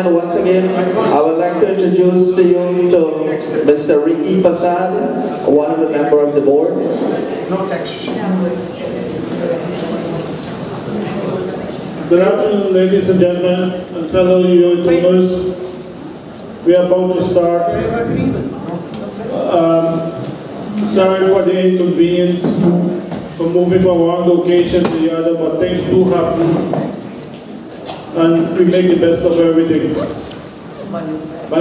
Once again, I would like to introduce to you to Mr. Ricky Pasad, one of the members of the board. No text. Good afternoon, ladies and gentlemen, and fellow YouTubers. We are about to start Sorry for the inconvenience for moving from one location to the other, but things do happen, and we make the best of everything. My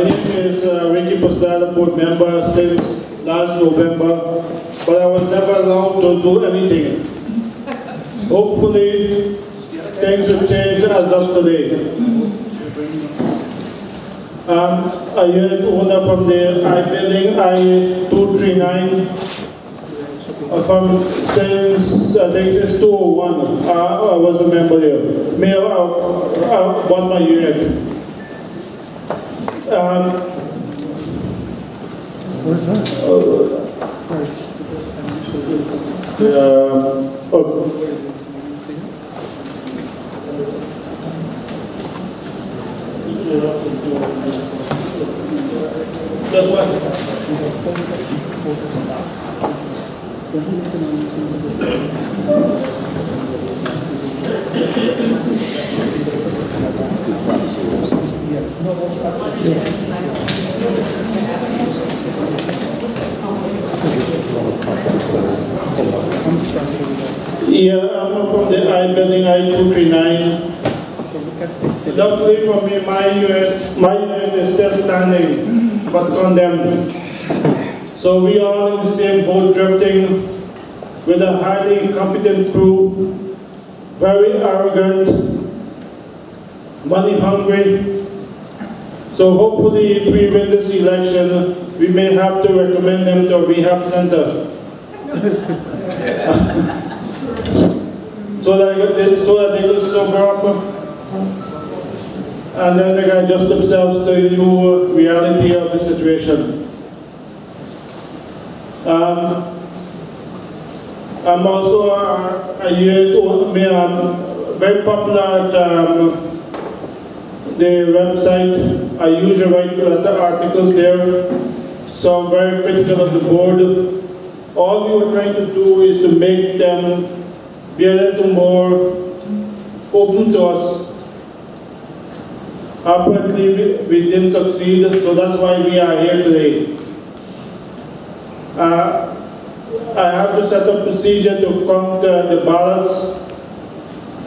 name is Ricky Posada, board member since last November, but I was never allowed to do anything. Hopefully, things will change as of today. A unit owner from the I-Building, I-239, since I think it's 2001, I was a member here. Bought my unit. Where's that? Okay. That's what. Yeah, I'm from the I-Building, I-239. Luckily for me, my unit is still standing, but condemned. So we are all in the same boat, drifting with a highly incompetent crew, very arrogant, money hungry. So hopefully if we win this election, we may have to recommend them to a rehab center. so that they could sober up and then they can adjust themselves to the new reality of the situation. I'm also a unit owner, very popular at the website. I usually write a lot of articles there, so I'm very critical of the board. All we were trying to do is to make them be a little more open to us. Apparently, we didn't succeed, so that's why we are here today. I have to set up procedure to count the ballots.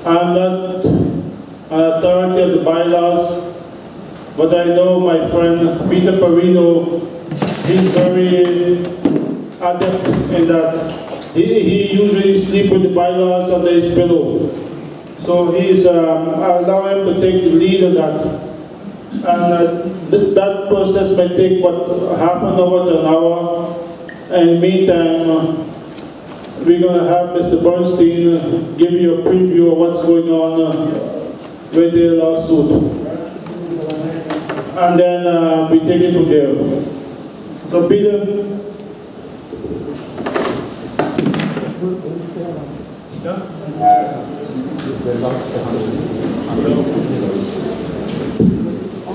I'm not an authority of the bylaws, but I know my friend Peter Perino, he's very adept in that. He usually sleeps with the bylaws under his pillow. So I allow him to take the lead on that. And that process might take half an hour to an hour. And in the meantime, we're going to have Mr. Bernstein give you a preview of what's going on with the lawsuit. And then we take it from there. So Peter.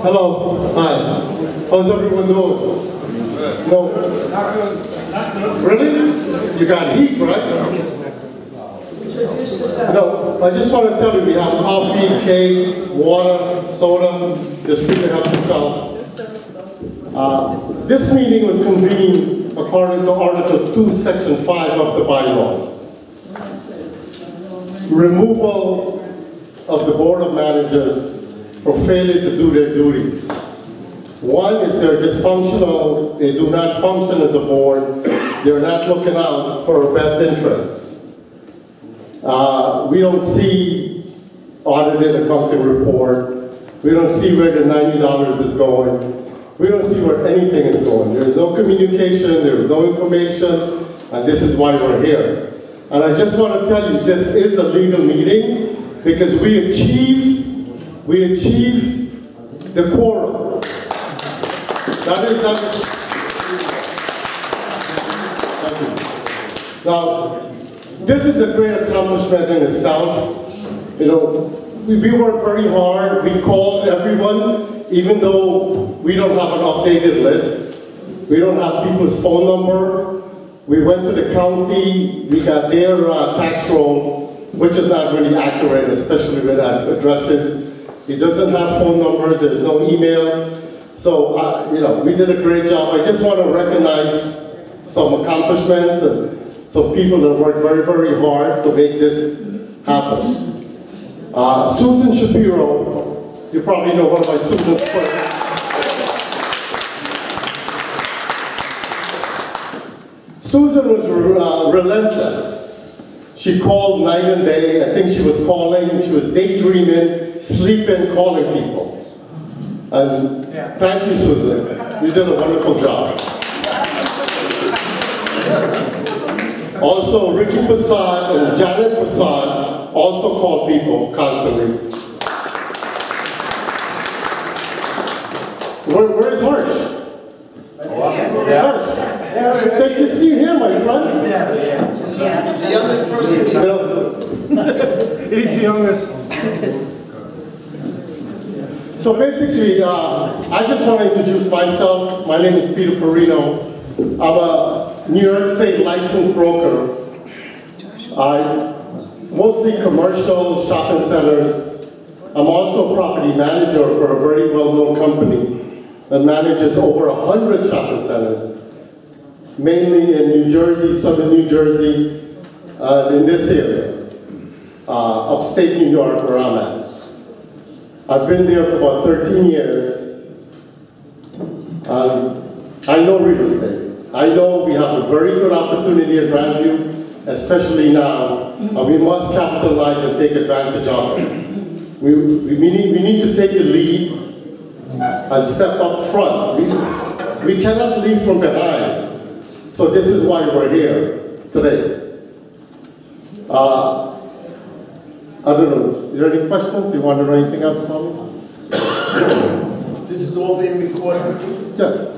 Hello, hi. How's everyone doing? No. Really? You got heat, right? No, I just want to tell you we have coffee, cakes, water, soda. Just free to help yourself. This meeting was convened according to Article 2, Section 5 of the bylaws. Removal of the Board of Managers for failure to do their duties. One is they're dysfunctional, they do not function as a board, they're not looking out for our best interests. We don't see audited accounting report, we don't see where the $90 is going, we don't see where anything is going. There's no communication, there's no information, and this is why we're here. And I just want to tell you, this is a legal meeting because we achieve the quorum. That is. Now, this is a great accomplishment in itself. You know, we worked very hard. We called everyone, even though we don't have an updated list. We don't have people's phone number. We went to the county. We got their tax roll, which is not really accurate, especially with addresses. It doesn't have phone numbers. There's no email. So, we did a great job. I just want to recognize some accomplishments and some people that worked very, very hard to make this happen. Susan Shapiro, you probably know one of my students. Susan was relentless. She called night and day. I think she was calling, she was daydreaming, sleeping, calling people. And thank you, Susan. You did a wonderful job. Also, Ricky Prasad and Janet Prasad also called people constantly. Where's Harsh? Harsh. Take your seat here, my friend. The youngest person. He's the youngest. So basically, I just want to introduce myself. My name is Peter Perino. I'm a New York State licensed broker. I mostly commercial shopping centers. I'm also a property manager for a very well-known company that manages over 100 shopping centers, mainly in New Jersey, southern New Jersey, in this area, upstate New York where I'm at. I've been there for about 13 years. I know real estate. I know we have a very good opportunity at Grandview, especially now, and we must capitalize and take advantage of it. We need to take the lead and step up front. We cannot lead from behind. So this is why we're here today. I don't know, are there any questions? You want to know anything else about me? This is all being recorded. Yeah.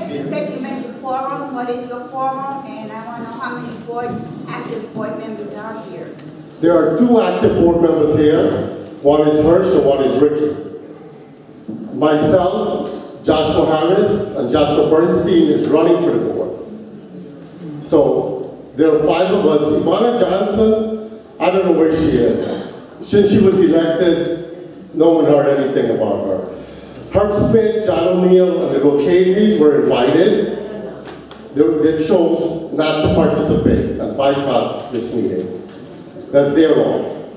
You said you mentioned quorum. What is your quorum? And I want to know how many active board members are here. There are 2 active board members here. One is Hirsch and one is Ricky. Myself, Joshua Harris, and Joshua Bernstein is running for the board. So there are 5 of us. Ivana Johnson, I don't know where she is. Since she was elected, no one heard anything about her. Herb Smith, John O'Neill, and the Lucchese's were invited. They chose not to participate and boycott this meeting. That's their loss.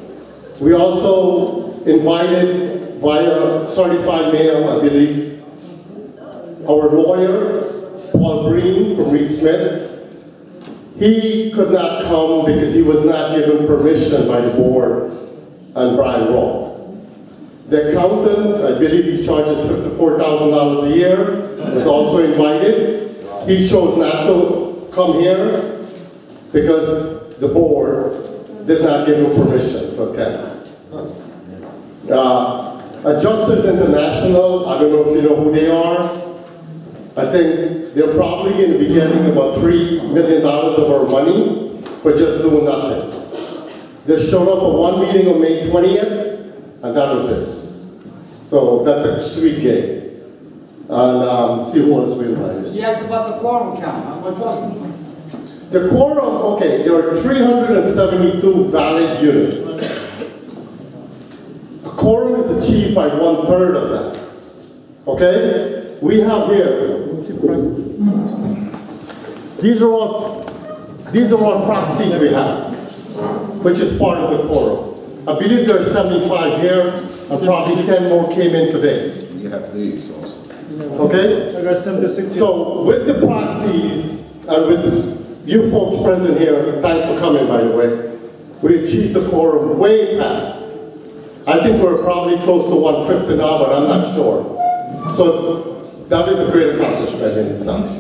We also invited via certified mail, I believe, our lawyer, Paul Breen from Reed Smith. He could not come because he was not given permission by the board and Brian Roth. The accountant, I believe he charges $54,000 a year, was also invited. He chose not to come here because the board did not give him permission to attend. Adjusters International, I don't know if you know who they are. I think they're probably going to be getting about $3 million of our money for just doing nothing. They showed up at one meeting on May 20th, and that was it. So that's a sweet game. And see who else we invited. You asked about the quorum count. What's up? The quorum, okay, there are 372 valid units. A quorum is achieved by 1/3 of that. Okay? We have here, let me see the proxies. These are all proxies we have, which is part of the quorum. I believe there are 75 here, and probably 10 more came in today. You have these also. Okay? I got 76. So with the proxies, and with you folks present here, thanks for coming, by the way, we achieved the quorum way past. I think we're probably close to 150 now, but I'm not sure. So that is a great accomplishment in itself.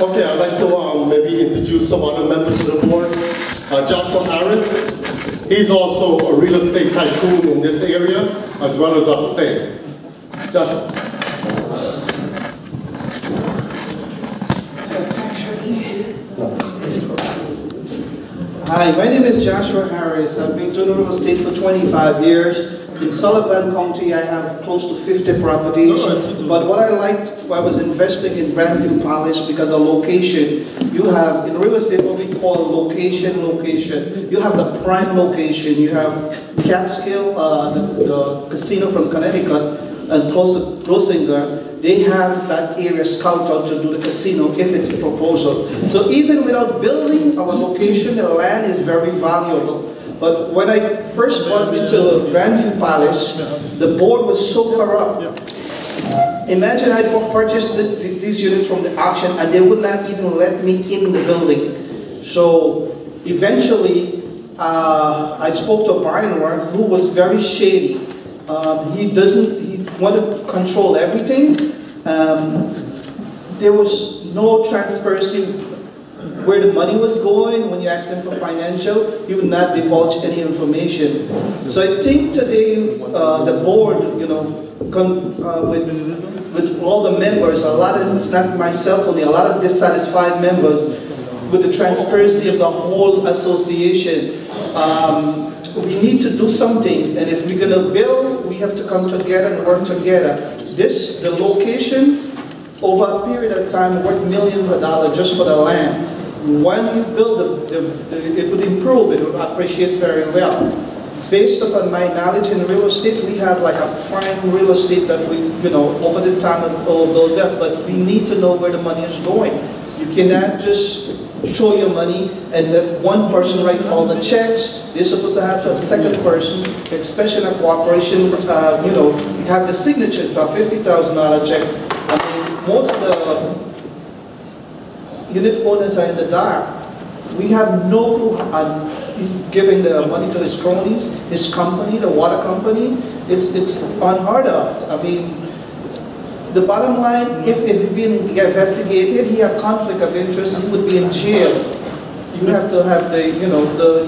Okay, I'd like to maybe introduce some other members of the board. Joshua Harris, he's also a real estate tycoon in this area, as well as upstate. Joshua. Hi, Hi, my name is Joshua Harris. I've been doing real estate for 25 years. In Sullivan County, I have close to 50 properties. But what I liked, I was investing in Grandview Palace because the location, you have, in real estate, what we call location. You have the prime location. You have Catskill, the casino from Connecticut, and close to Grosinger. They have that area scouted out to do the casino if it's a proposal. So even without building our location, the land is very valuable. But when I first got into Grandview Palace, the board was so corrupt. Imagine I purchased these units from the auction and they would not even let me in the building. So eventually, I spoke to a buyer who was very shady. He wanted to control everything. There was no transparency where the money was going. When you asked him for financial, he would not divulge any information. So I think today the board, with all the members, it's not myself only, a lot of dissatisfied members with the transparency of the whole association. We need to do something, and if we're going to build, we have to come together and work together. The location, over a period of time, worth millions of dollars just for the land. When you build it would improve, it would appreciate very well. Based upon my knowledge in real estate, we have like a prime real estate that we, over the time of build up, but we need to know where the money is going. You cannot just show your money and let one person write all the checks. They're supposed to have a second person, especially in a corporation, you have the signature to a $50,000 check. I mean, most of the unit owners are in the dark. We have no clue on giving the money to his cronies, his company, the water company. It's unheard of. I mean, the bottom line, if he's being investigated, he have conflict of interest, he would be in jail. You have to have the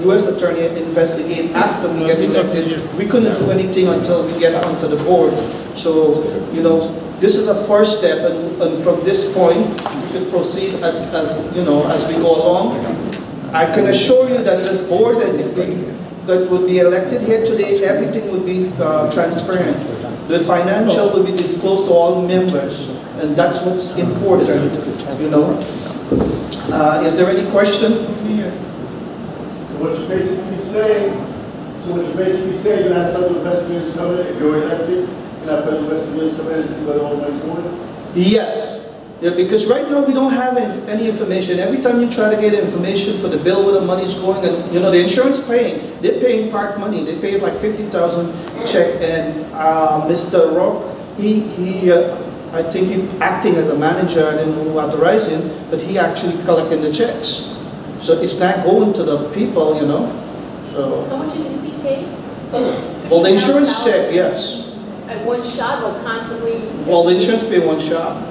U.S. attorney investigate after we get elected. We couldn't do anything until we get onto the board. So, this is a first step, and from this point, we could proceed as we go along. I can assure you that this board, that would be elected here today, everything would be transparent. The financial will be disclosed to all members, and that's what's important, Is there any question? What you're basically saying, you have federal investigators come in, if you're elected, you have federal investigators come in and see where the whole money's going? Yes. Yeah, because right now we don't have any information. Every time you try to get information for the bill where the money's going, and the insurance they're paying part money. They pay like $50,000 check, and Mr. Rock, I think he's acting as a manager. I didn't know who authorized him, but he actually collecting the checks. So it's not going to the people, So. How much is he paid? Well, the insurance check, yes. At one shot or constantly? Well, the insurance pay one shot.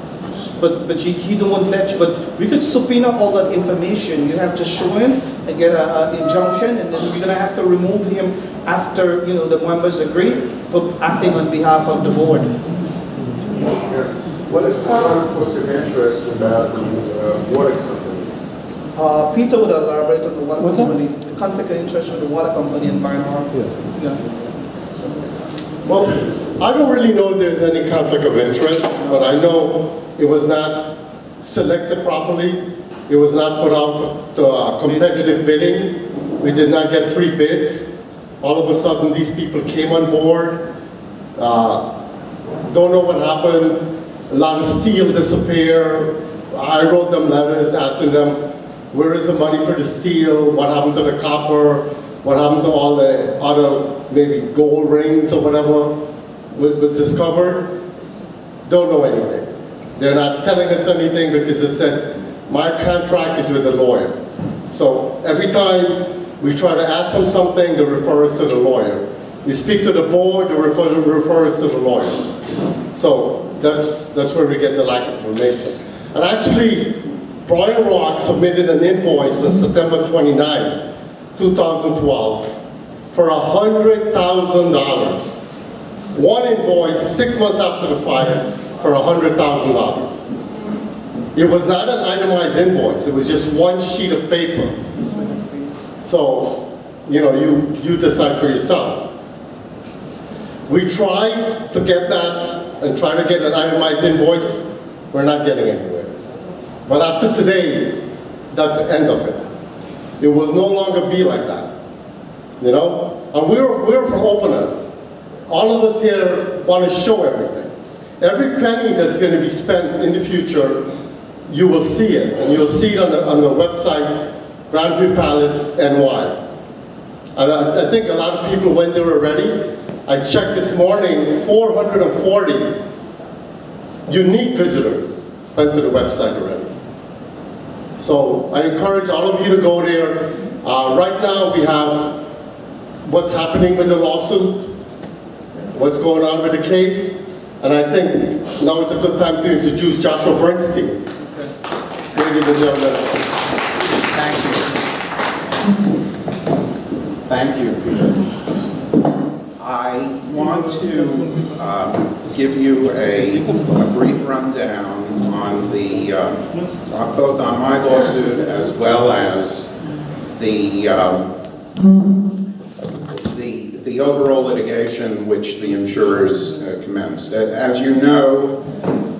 But he don't let you. But we could subpoena all that information. You have to show him and get an injunction, and then we're gonna have to remove him after the members agree for acting on behalf of the board. Yes. What is the conflict of interest about the water company? Peter would elaborate on the water company. The conflict of interest with the water company in Barnhart. Yeah. Well, I don't really know if there's any conflict of interest, but I know it was not selected properly. It was not put out for competitive bidding. We did not get 3 bids. All of a sudden, these people came on board. Don't know what happened. A lot of steel disappeared. I wrote them letters asking them, where is the money for the steel? What happened to the copper? What happened to all the other, maybe gold rings or whatever was discovered? Don't know anything. They're not telling us anything because they said, my contract is with the lawyer. So every time we try to ask them something, they refer us to the lawyer. We speak to the board, they refer us to the lawyer. So that's where we get the lack of information. And actually, Brian Rock submitted an invoice on September 29, 2012 for $100,000. One invoice 6 months after the fire for $100,000. It was not an itemized invoice, it was just one sheet of paper. So, you know, you decide for yourself. We try to get that and try to get an itemized invoice. We're not getting anywhere. But after today, that's the end of it. It will no longer be like that, you know? And we're for openness. All of us here want to show everything. Every penny that's going to be spent in the future, you will see it. And you'll see it on the website, Grandview Palace NY. And I think a lot of people, when they were ready, I checked this morning, 440 unique visitors went to the website already. So I encourage all of you to go there. Right now we have what's happening with the lawsuit, what's going on with the case, and I think now is a good time to introduce Joshua Bernstein. Ladies and gentlemen. Thank you. Thank you, Peter. I want to give you a brief rundown on the both on my lawsuit as well as the overall litigation which the insurers commenced. As you know,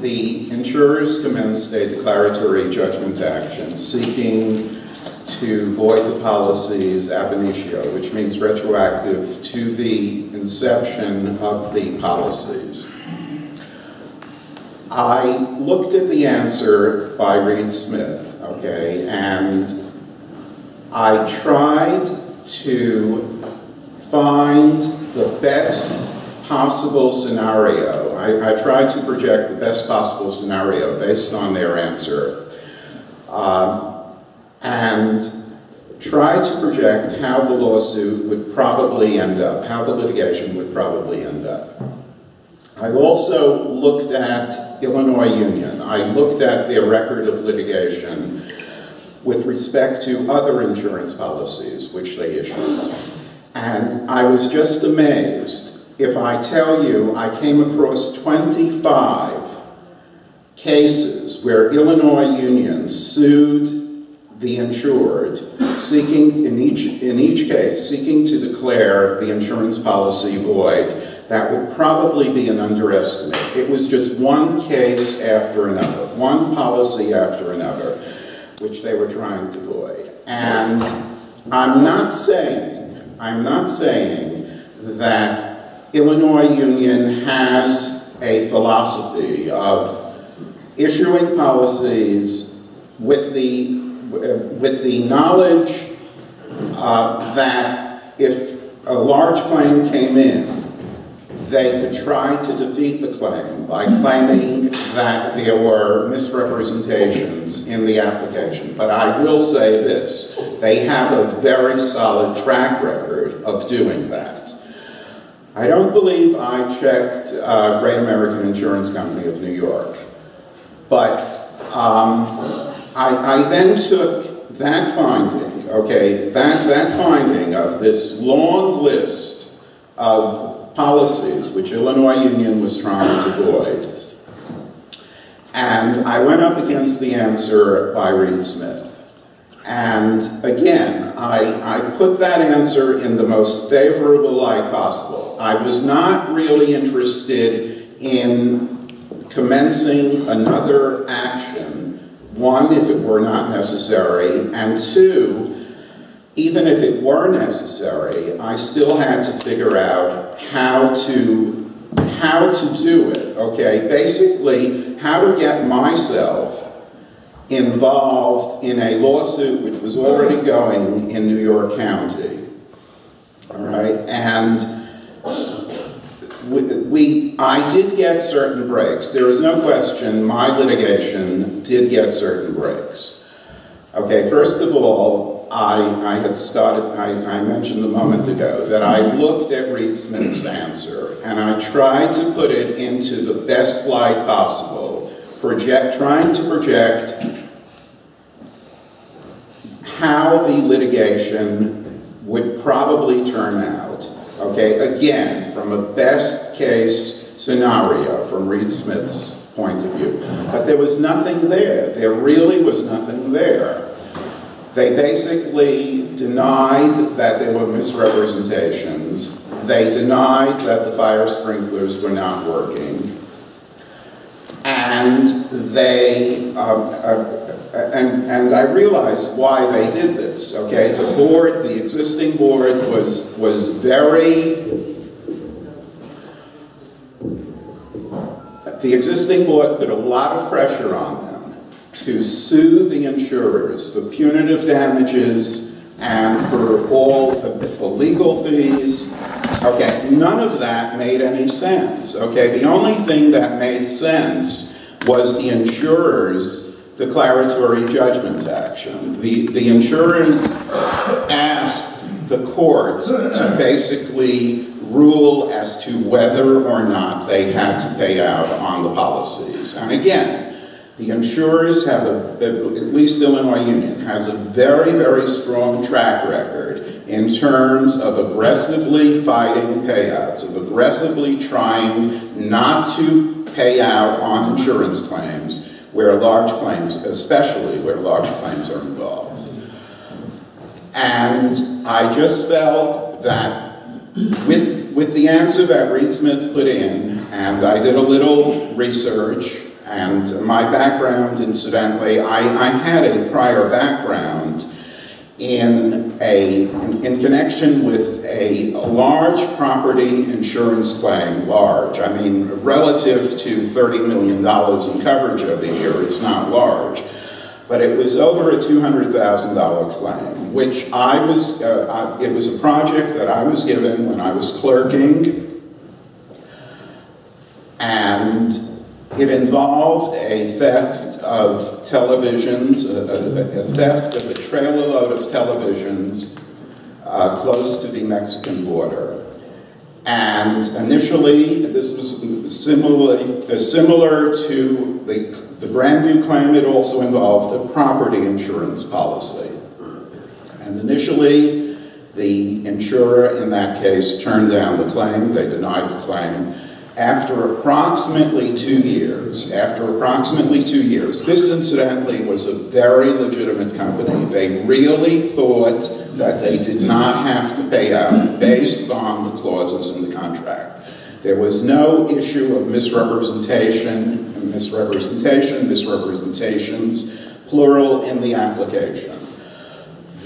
the insurers commenced a declaratory judgment action seeking to void the policies ab initio, which means retroactive to the inception of the policies. I looked at the answer by Reed Smith, okay, and I tried to find the best possible scenario. I tried to project the best possible scenario based on their answer. And try to project how the lawsuit would probably end up, how the litigation would probably end up. I also looked at Illinois Union. I looked at their record of litigation with respect to other insurance policies which they issued. And I was just amazed. If I tell you I came across 25 cases where Illinois Union sued the insured, seeking, in each case, seeking to declare the insurance policy void, that would probably be an underestimate. It was just one case after another, one policy after another, which they were trying to void. And I'm not saying that Illinois Union has a philosophy of issuing policies with the knowledge that if a large claim came in, they could try to defeat the claim by claiming that there were misrepresentations in the application. But I will say this, they have a very solid track record of doing that. I don't believe I checked Great American Insurance Company of New York, but I then took that finding, okay, that finding of this long list of policies which Illinois Union was trying to void, and I went up against the answer by Reed Smith. And again, I put that answer in the most favorable light possible. I was not really interested in commencing another action. One, if it were not necessary, and two, even if it were necessary, I still had to figure out how to do it, okay? Basically, how to get myself involved in a lawsuit which was already going in New York County, all right? And I did get certain breaks. There is no question my litigation did get certain breaks. Okay, first of all, I mentioned a moment ago that I looked at Reed Smith's answer and I tried to put it into the best light possible, trying to project how the litigation would probably turn out. Okay, again, from a best case scenario from Reed Smith's point of view. But there was nothing there. There really was nothing there. They basically denied that there were misrepresentations. They denied that the fire sprinklers were not working. And they, and I realized why they did this, okay? The board, the existing board was very, the existing board put a lot of pressure on them to sue the insurers for punitive damages and for legal fees. Okay, none of that made any sense, okay? The only thing that made sense was the insurers' declaratory judgment action. The insurers asked the court to basically rule as to whether or not they had to pay out on the policies. And again, the insurers have, at least Illinois Union, has a very, very strong track record in terms of aggressively fighting payouts, of aggressively trying not to pay out on insurance claims where large claims, especially where large claims are involved. And I just felt that with the answer that Reed Smith put in, and I did a little research, and my background, incidentally, I had a prior background in connection with a large property insurance claim, large. I mean, relative to $30 million in coverage over a year, it's not large. But it was over a $200,000 claim, which it was a project that I was given when I was clerking, and it involved a theft of televisions, a theft of a trailer load of televisions close to the Mexican border. And initially, this was similar to the Grandview claim. It also involved a property insurance policy. And initially, the insurer in that case turned down the claim. They denied the claim. After approximately 2 years, this incidentally was a very legitimate company. They really thought that they did not have to pay out based on the clauses in the contract. There was no issue of misrepresentations, plural, in the application.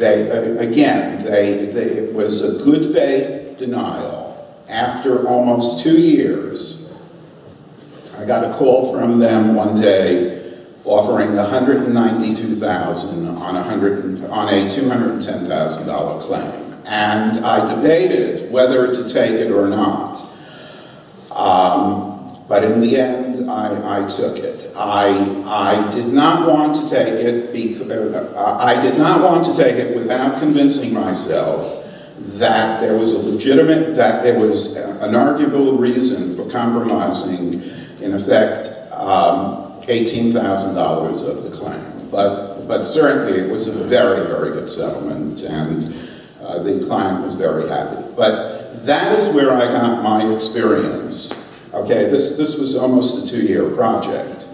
It was a good faith denial. After almost 2 years, I got a call from them one day offering $192,000 on a $210,000 claim. And I debated whether to take it or not. But in the end, I took it. I did not want to take it without convincing myself that there was an arguable reason for compromising, in effect, $18,000 of the claim. But certainly it was a very, very good settlement, and the client was very happy. But that is where I got my experience. Okay, this was almost a 2-year project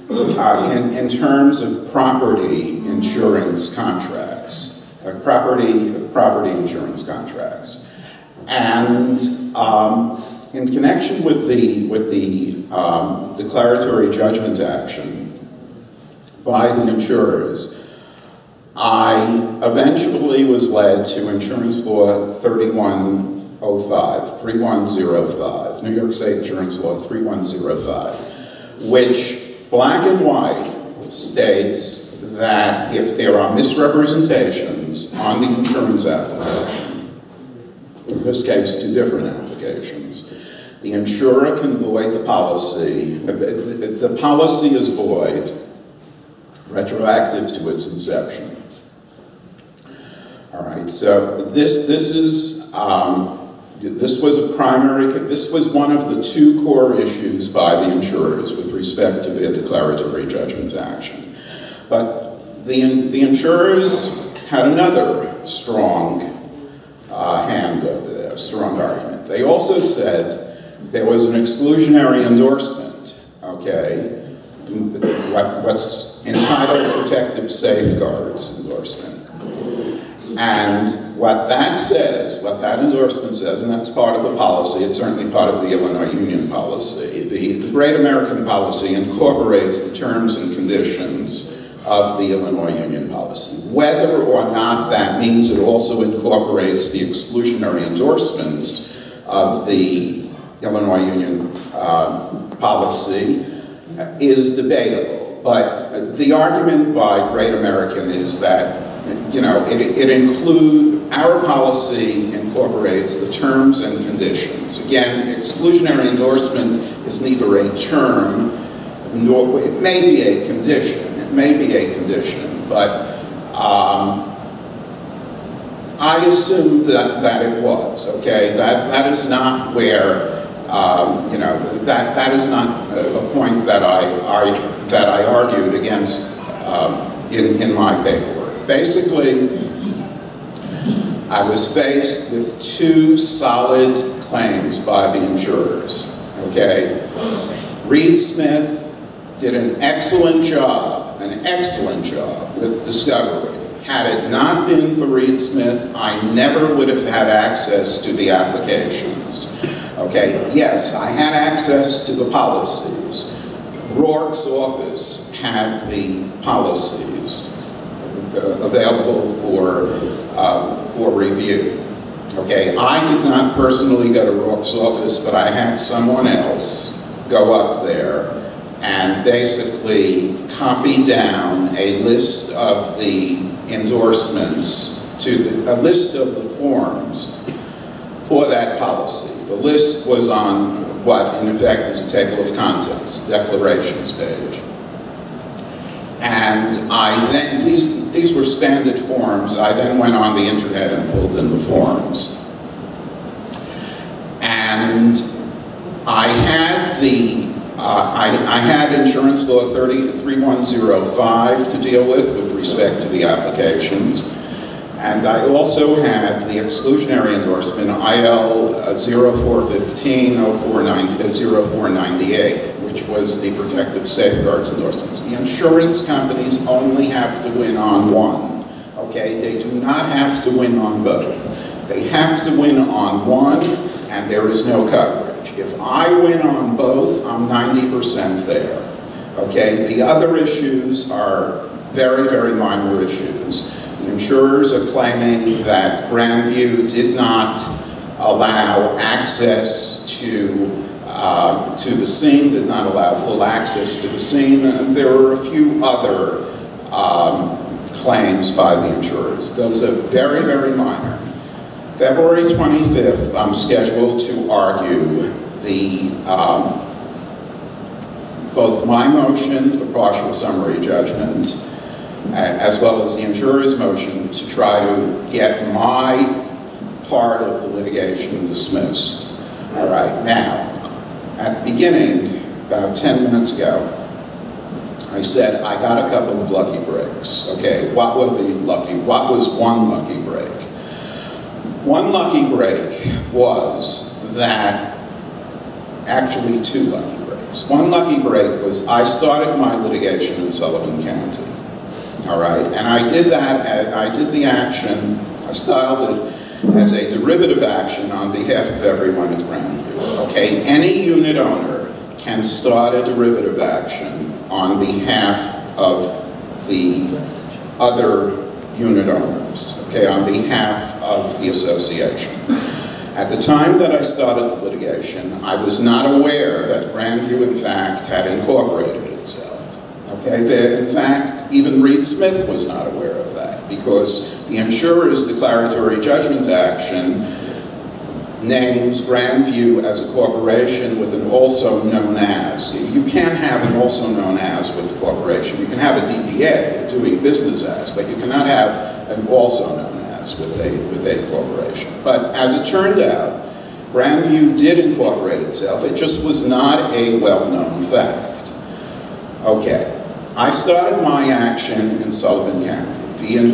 in terms of property insurance contracts, property insurance contracts, and in connection with the declaratory judgment action by the insurers, I eventually was led to Insurance Law 3105, New York State Insurance Law 3105, which black and white states that if there are misrepresentations on the insurance application, in this case 2 different applications, the insurer can void the policy. The policy is void, retroactive to its inception. All right, so this was one of the 2 core issues by the insurers with respect to their declaratory judgment action. But the insurers had another strong hand over there, strong argument. They also said there was an exclusionary endorsement, okay, what's entitled protective safeguards endorsement. And what that says, what that endorsement says, and that's part of the policy, it's certainly part of the Illinois Union policy, the Great American Policy incorporates the terms and conditions of the Illinois Union policy. Whether or not that means it also incorporates the exclusionary endorsements of the Illinois Union policy is debatable. But the argument by Great American is that, you know, our policy incorporates the terms and conditions. Again, exclusionary endorsement is neither a term nor, it may be a condition. It may be a condition, but I assumed that it was, okay? That is not where, you know, that is not a point that I argued against in my paperwork. Basically, I was faced with two solid claims by the insurers, okay? Reed Smith did an excellent job with discovery. Had it not been for Reed Smith, I never would have had access to the applications. Okay, yes, I had access to the policies. Rourke's office had the policies available for review. Okay, I did not personally go to Rourke's office, but I had someone else go up there and basically copy down a list of the endorsements a list of the forms for that policy. The list was on what, in effect, is a table of contents, declarations page. And I then, these were standard forms, I then went on the internet and pulled in the forms. And I had I had insurance law 3105 to deal with respect to the applications. And I also had the exclusionary endorsement, IL 0415-0498, which was the protective safeguards endorsements. The insurance companies only have to win on one, okay? They do not have to win on both. They have to win on one, and there is no coverage. If I win on both, I'm 90% there, okay? The other issues are very, very minor issues. The insurers are claiming that Grandview did not allow access to the scene, did not allow full access to the scene, and there were a few other claims by the insurers. Those are very, very minor. February 25th, I'm scheduled to argue both my motion for partial summary judgment as well as the insurer's motion to try to get my part of the litigation dismissed. All right, now, at the beginning, about 10 minutes ago, I said I got a couple of lucky breaks. Okay, what was one lucky break? One lucky break was that, actually two lucky breaks. One lucky break was I started my litigation in Sullivan County. All right, and I did that, I did the action, I styled it as a derivative action on behalf of everyone at Grandview. Okay, any unit owner can start a derivative action on behalf of the other unit owners, okay, on behalf of the association. At the time that I started the litigation, I was not aware that Grandview, in fact, had incorporated itself. Okay, in fact, even Reed Smith was not aware of that because the insurer's declaratory judgment action names Grandview as a corporation with an also known as. You can't have an also known as with a corporation. You can have a DBA, doing business as, but you cannot have an also known as with a corporation. But as it turned out, Grandview did incorporate itself. It just was not a well-known fact. Okay. I started my action in Sullivan County, and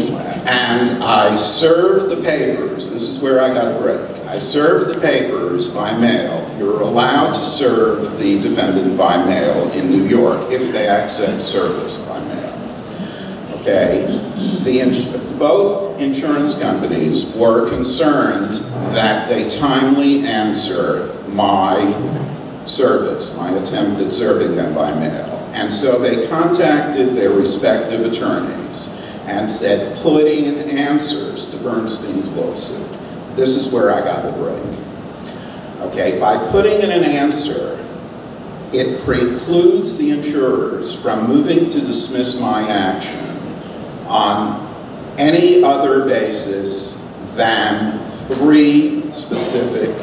I served the papers. This is where I got a break. I served the papers by mail. You're allowed to serve the defendant by mail in New York if they accept service by mail. Okay? both insurance companies were concerned that they timely answer my service, my attempt at serving them by mail. And so they contacted their respective attorneys and said, put in answers to Bernstein's lawsuit. This is where I got the break. Okay, by putting in an answer, it precludes the insurers from moving to dismiss my action on any other basis than three specific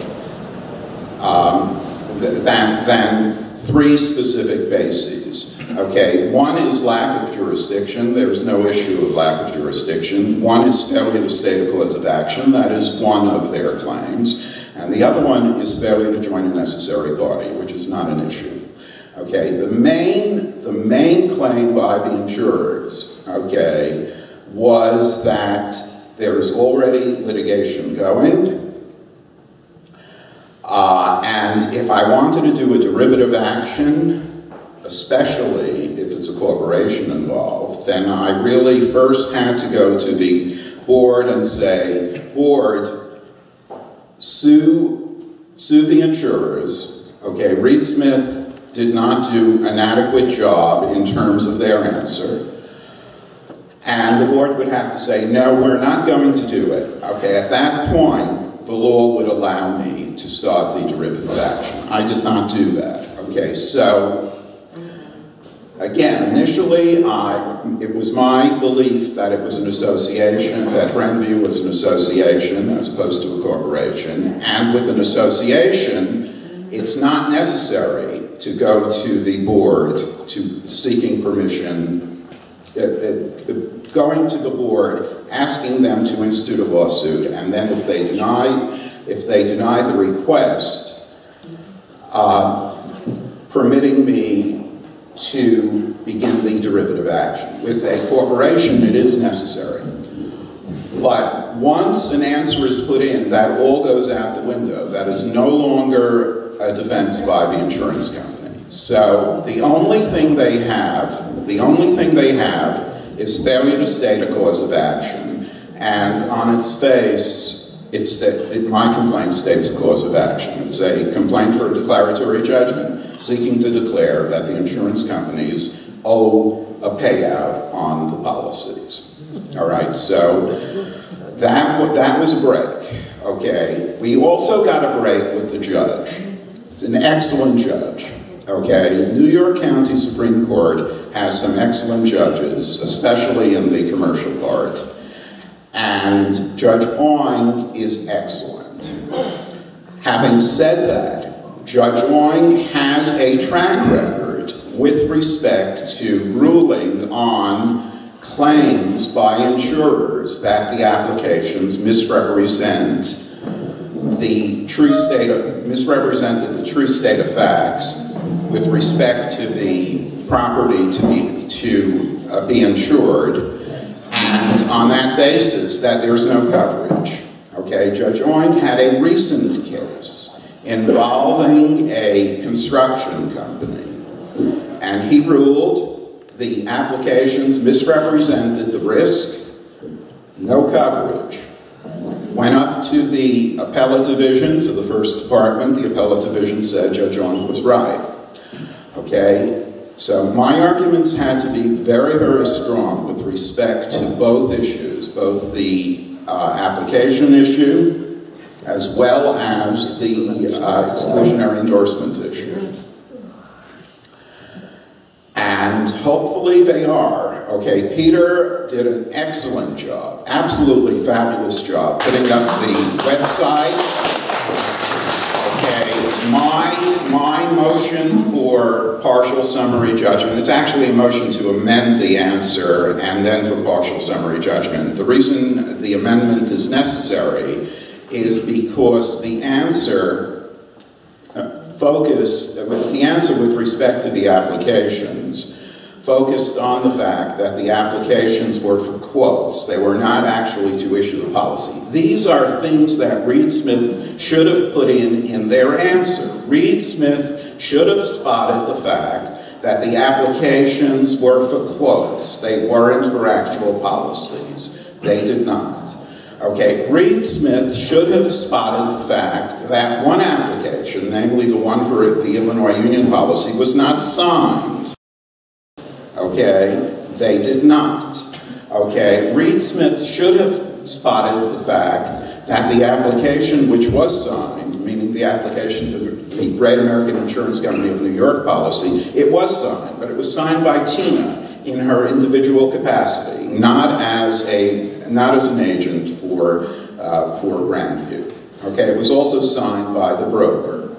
bases. Okay, one is lack of jurisdiction. There is no issue of lack of jurisdiction. One is failure to state a cause of action. That is one of their claims. And the other one is failure to join a necessary party, which is not an issue. Okay, the main claim by the insurers, okay, was that there is already litigation going, and if I wanted to do a derivative action, especially if it's a corporation involved, then I really first had to go to the board and say, board, sue the insurers. Okay, Reed Smith did not do an adequate job in terms of their answer. And the board would have to say, no, we're not going to do it. Okay, at that point, the law would allow me to start the derivative action. I did not do that. Okay, so again, initially, it was my belief that it was an association, that Grandview was an association as opposed to a corporation. And with an association, it's not necessary to go to the board to seeking permission, going to the board, asking them to institute a lawsuit, and then if they deny the request, permitting me to begin the derivative action. With a corporation, it is necessary. But once an answer is put in, that all goes out the window. That is no longer a defense by the insurance company. So the only thing they have is failure to state a cause of action. And on its face, my complaint states a cause of action. It's a complaint for a declaratory judgment, seeking to declare that the insurance companies owe a payout on the policies. All right, so that was a break. Okay, we also got a break with the judge. It's an excellent judge. Okay, New York County Supreme Court has some excellent judges, especially in the commercial part. And Judge Oing is excellent. Having said that, Judge Oing has a track record with respect to ruling on claims by insurers that the applications misrepresented the true state of facts with respect to the property to be insured, and on that basis that there's no coverage. Okay, Judge Oing had a recent case involving a construction company, and he ruled the applications misrepresented the risk, no coverage. Went up to the appellate division for the first department. The appellate division said Judge Oing was right. Okay, so my arguments had to be very, very strong with respect to both issues, both the application issue as well as the exclusionary endorsement issue. And hopefully they are. Okay, Peter did an excellent job, absolutely fabulous job, putting up the website. Okay, my motion for partial summary judgment, it's actually a motion to amend the answer and then for partial summary judgment. The reason the amendment is necessary is because the answer with respect to the applications focused on the fact that the applications were for quotes. They were not actually to issue the policy. These are things that Reed Smith should have put in their answer. Reed Smith should have spotted the fact that the applications were for quotes. They weren't for actual policies. They did not. Okay, Reed Smith should have spotted the fact that one application, namely the one for the Illinois Union policy, was not signed. Okay, they did not. Okay, Reed Smith should have spotted the fact that the application which was signed, meaning the application for the Great American Insurance Company of New York policy, it was signed, but it was signed by Tina in her individual capacity, not as an agent for Grandview. Okay, it was also signed by the broker.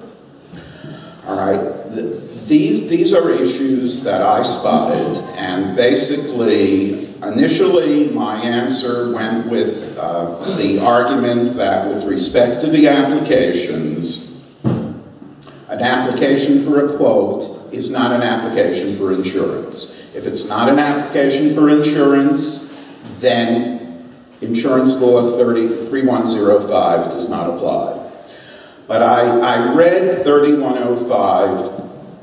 All right, these are issues that I spotted, and basically, initially, my answer went with the argument that with respect to the applications, an application for a quote is not an application for insurance. If it's not an application for insurance, then Insurance Law 3105 does not apply. But I read 3105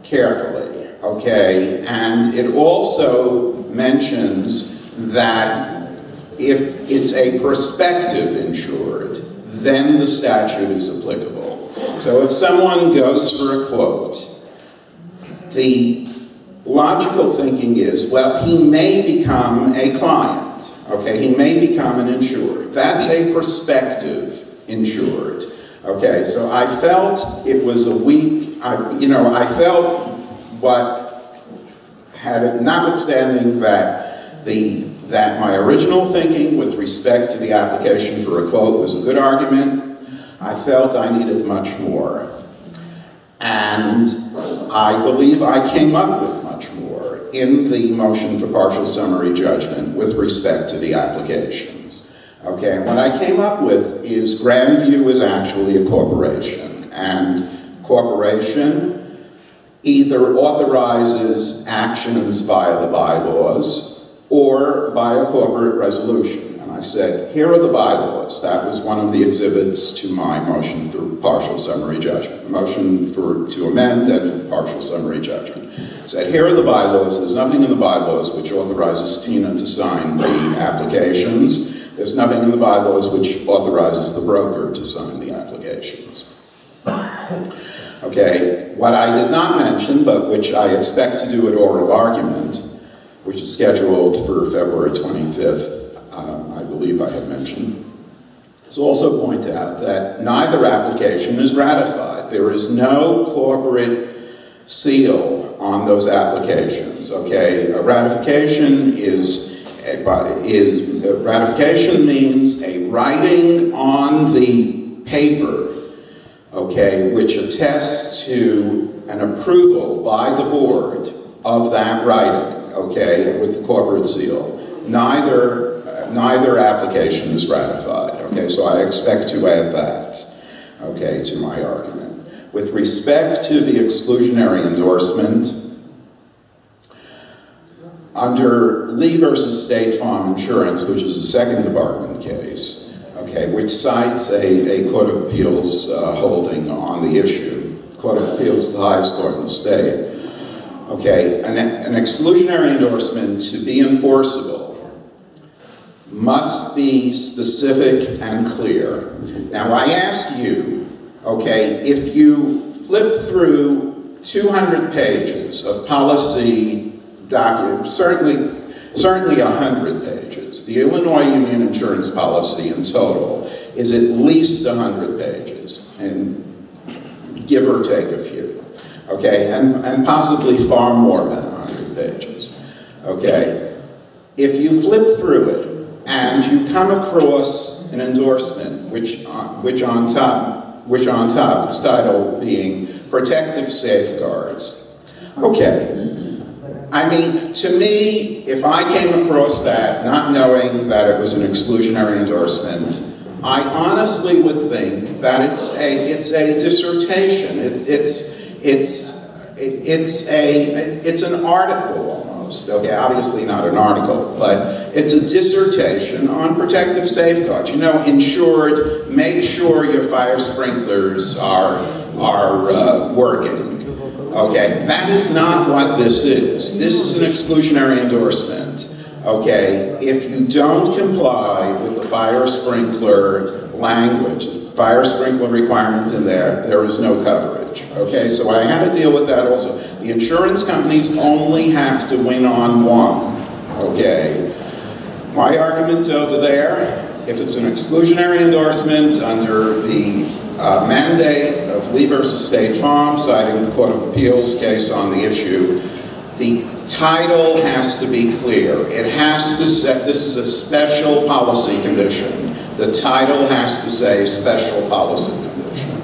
carefully, okay, and it also mentions that if it's a prospective insured, then the statute is applicable. So if someone goes for a quote, the logical thinking is, well, he may become a client, okay, he may become an insured. That's a prospective insured. Okay, so I felt it was a weak, I felt what had, notwithstanding that my original thinking with respect to the application for a quote was a good argument, I felt I needed much more. And I believe I came up with much more in the motion for partial summary judgment with respect to the applications. Okay, and what I came up with is Grandview is actually a corporation, and corporation either authorizes actions via the bylaws or via corporate resolution. And I said, here are the bylaws. That was one of the exhibits to my motion for partial summary judgment. Motion to amend and for partial summary judgment. I said, here are the bylaws. There's nothing in the bylaws which authorizes Tina to sign the applications. There's nothing in the bylaws which authorizes the broker to sign the applications. Okay, what I did not mention, but which I expect to do at oral argument, which is scheduled for February 25th, I believe I have mentioned, is also point out that neither application is ratified. There is no corporate seal on those applications, okay? A ratification ratification means a writing on the paper, okay, which attests to an approval by the board of that writing, okay, with the corporate seal. Neither application is ratified, okay, so I expect to add that, okay, to my argument. With respect to the exclusionary endorsement, under Lee versus State Farm Insurance, which is a second department case, okay, which cites a Court of Appeals holding on the issue, Court of Appeals, the highest court in the state, okay, an exclusionary endorsement to be enforceable must be specific and clear. Now I ask you, okay, if you flip through 200 pages of policy documents, certainly 100 pages, the Illinois Union insurance policy in total is at least 100 pages, and give or take a few, okay, and possibly far more than 100 pages, okay. If you flip through it and you come across an endorsement which on top its title being protective safeguards, okay. I mean, to me, if I came across that, not knowing that it was an exclusionary endorsement, I honestly would think that it's a dissertation. It's an article almost. Okay, obviously not an article, but it's a dissertation on protective safeguards. You know, insured, make sure your fire sprinklers are working. Okay, that is not what this is. This is an exclusionary endorsement. Okay, if you don't comply with the fire sprinkler language, fire sprinkler requirement in there, there is no coverage. Okay, so I had to deal with that also. The insurance companies only have to win on one. Okay, my argument over there, if it's an exclusionary endorsement under the mandate of Lee versus State Farm, citing the Court of Appeals case on the issue, the title has to be clear. It has to say, this is a special policy condition. The title has to say special policy condition.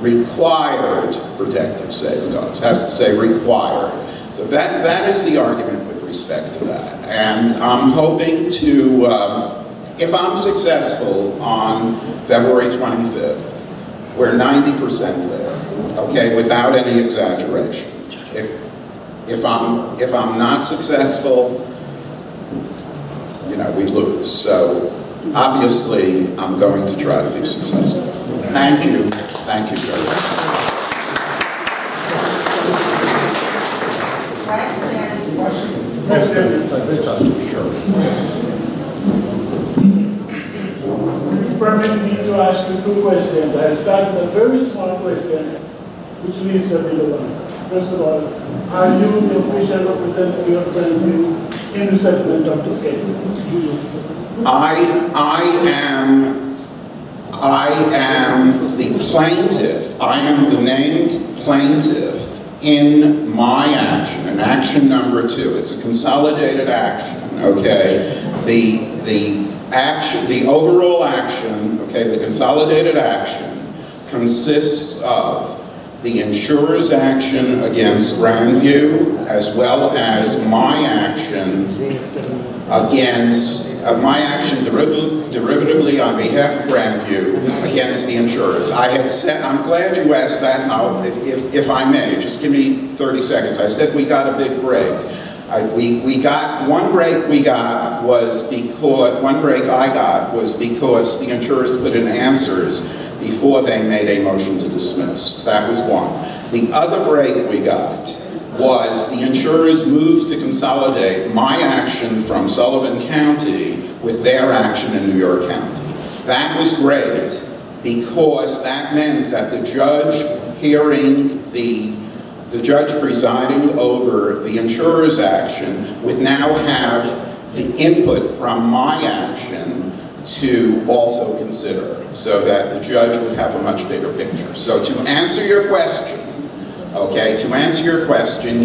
Required protective safeguards, has to say required. So that is the argument with respect to that. And I'm hoping to, if I'm successful on February 25th, we're 90% there, okay, without any exaggeration. If I'm not successful, you know, we lose. So obviously, I'm going to try to be successful. Thank you. Thank you very much. Permit me to ask you two questions. I'll start with a very small question, which leads to the bigger one. First of all, are you the official representative of Grandview in the settlement of this case? I am the plaintiff. I am the named plaintiff in my action, in action number 2. It's a consolidated action, okay? The overall action, okay, the consolidated action consists of the insurer's action against Grandview, as well as my action against, derivatively on behalf of Grandview against the insurers. I had said, I'm glad you asked that, and if I may, just give me 30 seconds. I said we got a big break. One break I got was because the insurers put in answers before they made a motion to dismiss. That was one. The other break we got was the insurers moved to consolidate my action from Sullivan County with their action in New York County. That was great because that meant that the judge hearing the judge presiding over the insurer's action would now have the input from my action to also consider, so that the judge would have a much bigger picture. So to answer your question, okay,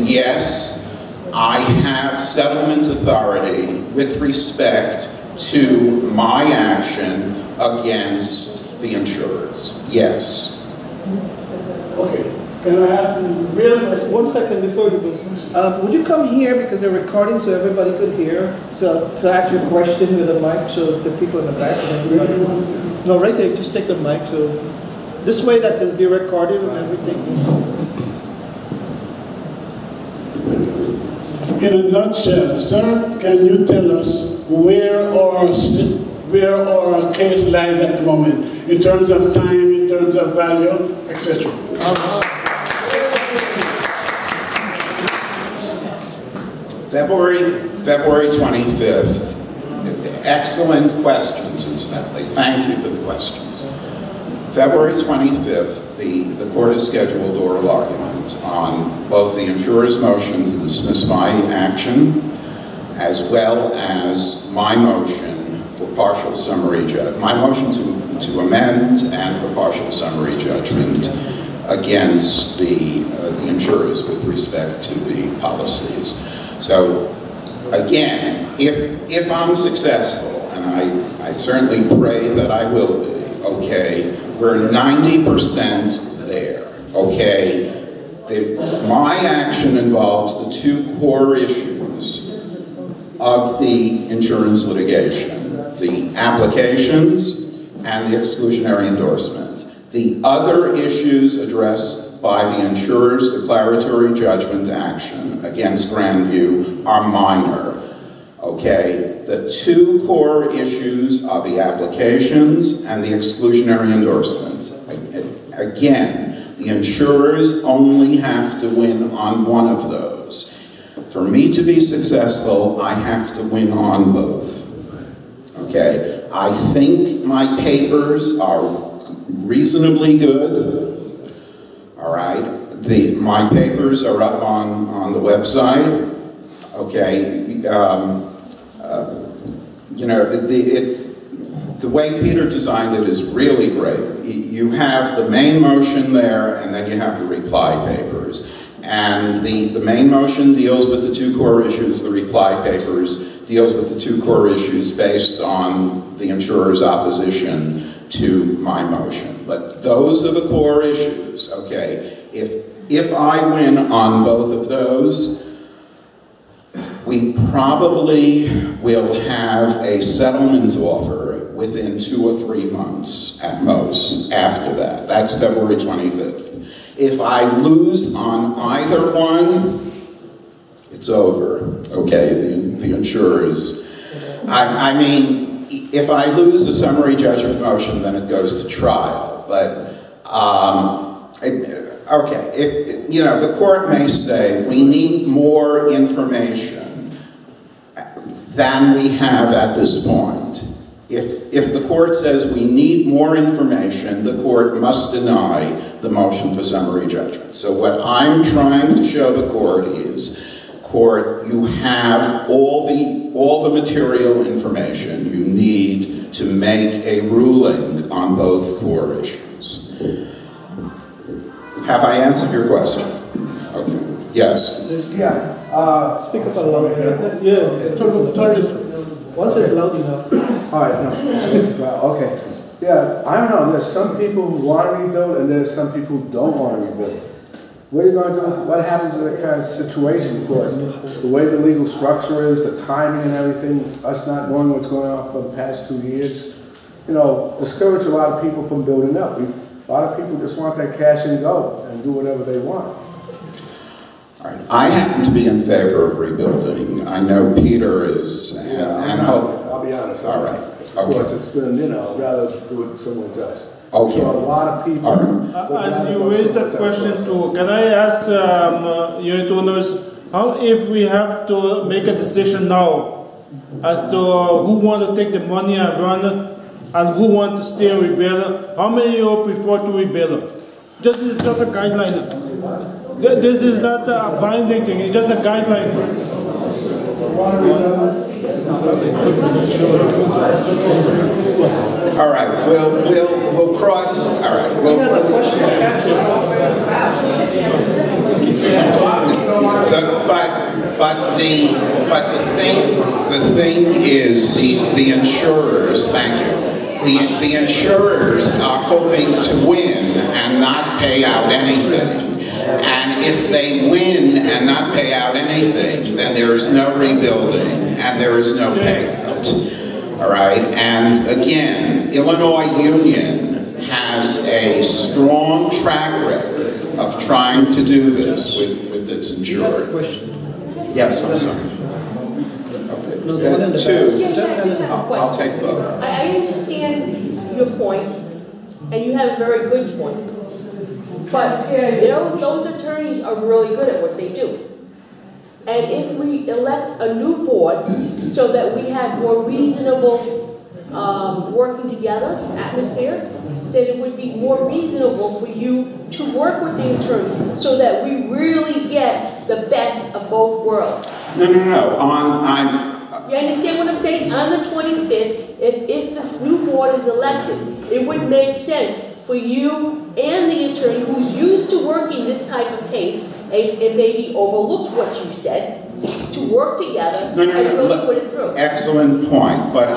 yes, I have settlement authority with respect to my action against the insurers, yes. Okay. Can I ask you real question? 1 second before you go. Would you come here because they're recording so everybody could hear? So to ask your question with a mic so the people in the back and everybody. No, right there. Just take the mic so this way that will be recorded and everything. In a nutshell, sir, can you tell us where our case lies at the moment in terms of time, in terms of value, etc.? February 25th. Excellent questions, incidentally. Thank you for the questions. February 25th, the court has scheduled oral arguments on both the insurer's motion to dismiss my action, as well as my motion for partial summary judgment, my motion to amend and for partial summary judgment against the insurers with respect to the policies. So, again, if I'm successful, and I certainly pray that I will be, okay, we're 90% there, okay? My action involves the two core issues of the insurance litigation, the applications and the exclusionary endorsement. The other issues addressed by the insurer's declaratory judgment action against Grandview are minor, okay? The two core issues are the applications and the exclusionary endorsement. Again, The insurers only have to win on one of those. For me to be successful, I have to win on both. Okay? I think my papers are reasonably good. All right? My papers are up on the website. Okay? You know, the way Peter designed it is really great. You have the main motion there, and then you have the reply papers. And the main motion deals with the two core issues. The reply papers deals with the two core issues based on the insurer's opposition to my motion. But those are the core issues, okay? If I win on both of those, we probably will have a settlement offer within 2 or 3 months at most after that. That's February 25th. If I lose on either one, it's over, okay? The insurers. I mean, if I lose a summary judgment motion, then it goes to trial. But, okay, you know, the court may say we need more information than we have at this point. If the court says we need more information, the court must deny the motion for summary judgment. So what I'm trying to show the court is, court, you have all the material information you need to make a ruling on both core issues. Have I answered your question? Okay. Yes. Yeah. Speak up a little bit. Yeah. Turn this. Once it's loud enough. All right. No. Okay. Yeah. I don't know. There's some people who want to rebuild, and there's some people who don't want to rebuild. What are you going to do? What happens in that kind of situation? Of course, the way the legal structure is, the timing and everything, us not knowing what's going on for the past 2 years, you know, discourage a lot of people from building up. A lot of people just want their cash and go and do whatever they want. All right. I happen to be in favor of rebuilding. I know Peter is, and I'll be honest. All right. Of course, it's been, you know, rather do it someone else. Okay. So a lot of people. As you raised that question too, can I ask unit owners, how if we have to make a decision now as to who want to take the money and run and who want to stay and rebuild, how many of you prefer to rebuild? Just a guideline. This is not a binding thing, it's just a guideline. All right, we'll cross. All right, the thing is the insurers. Thank you. The insurers are hoping to win and not pay out anything. And if they win and not pay out anything, then there is no rebuilding and there is no payment. All right? And again, Illinois Union has a strong track record of trying to do this with its insurer. Yes, I'm sorry. Okay. I'll take both. I understand your point, and you have a very good point. But you know, those attorneys are really good at what they do. And if we elect a new board so that we have more reasonable working together atmosphere, then it would be more reasonable for you to work with the attorneys so that we really get the best of both worlds. No. You understand what I'm saying? On the 25th, if this new board is elected, it would make sense for you and the attorney who's used to working this type of case and maybe overlooked what you said, to work together and really put it through. Excellent point, but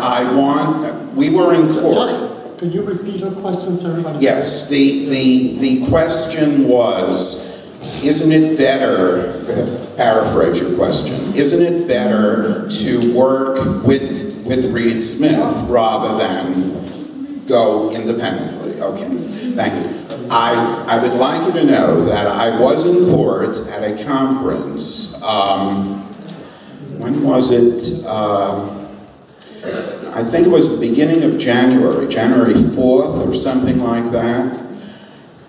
we were in court. Can you repeat your question, so everybody? Yes, the question was, isn't it better, paraphrase your question, isn't it better to work with Reed Smith rather than go independently? Okay, thank you. I would like you to know that I was in court at a conference, when was it? I think it was the beginning of January 4th or something like that.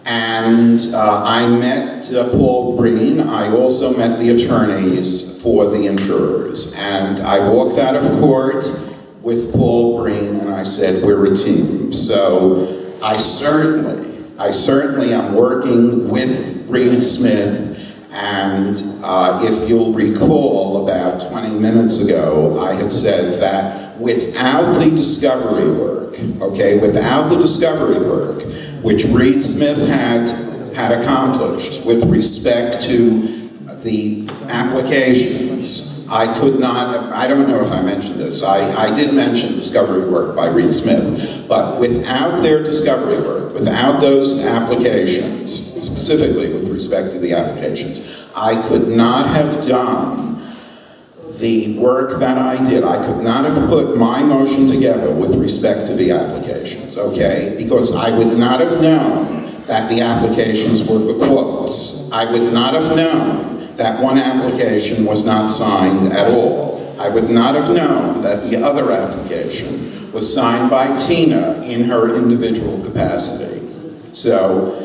And I met Paul Breen. I also met the attorneys for the insurers. And I walked out of court with Paul Breen and I said, we're a team. So I certainly am working with Reed Smith. And if you'll recall, about 20 minutes ago, I had said that without the discovery work, okay, without the discovery work, which Reed Smith had accomplished with respect to the applications, I could not have, I don't know if I mentioned this, I did mention discovery work by Reed Smith, but without their discovery work, without those applications, specifically with respect to the applications, I could not have done the work that I did. I could not have put my motion together with respect to the applications, okay? Because I would not have known that the applications were for quotes. I would not have known that one application was not signed at all. I would not have known that the other application was signed by Tina in her individual capacity. So,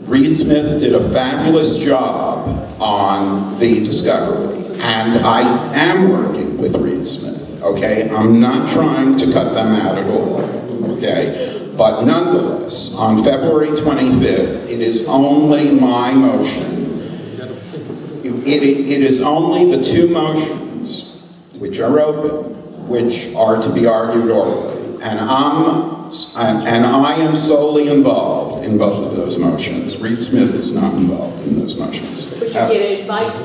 Reed Smith did a fabulous job on the discovery. And I am working with Reed Smith, okay? I'm not trying to cut them out at all, okay? But nonetheless, on February 25th, it is only my motion. It is only the two motions, which are open, which are to be argued orally. And I am solely involved in both of those motions. Reed Smith is not involved in those motions. But you get advice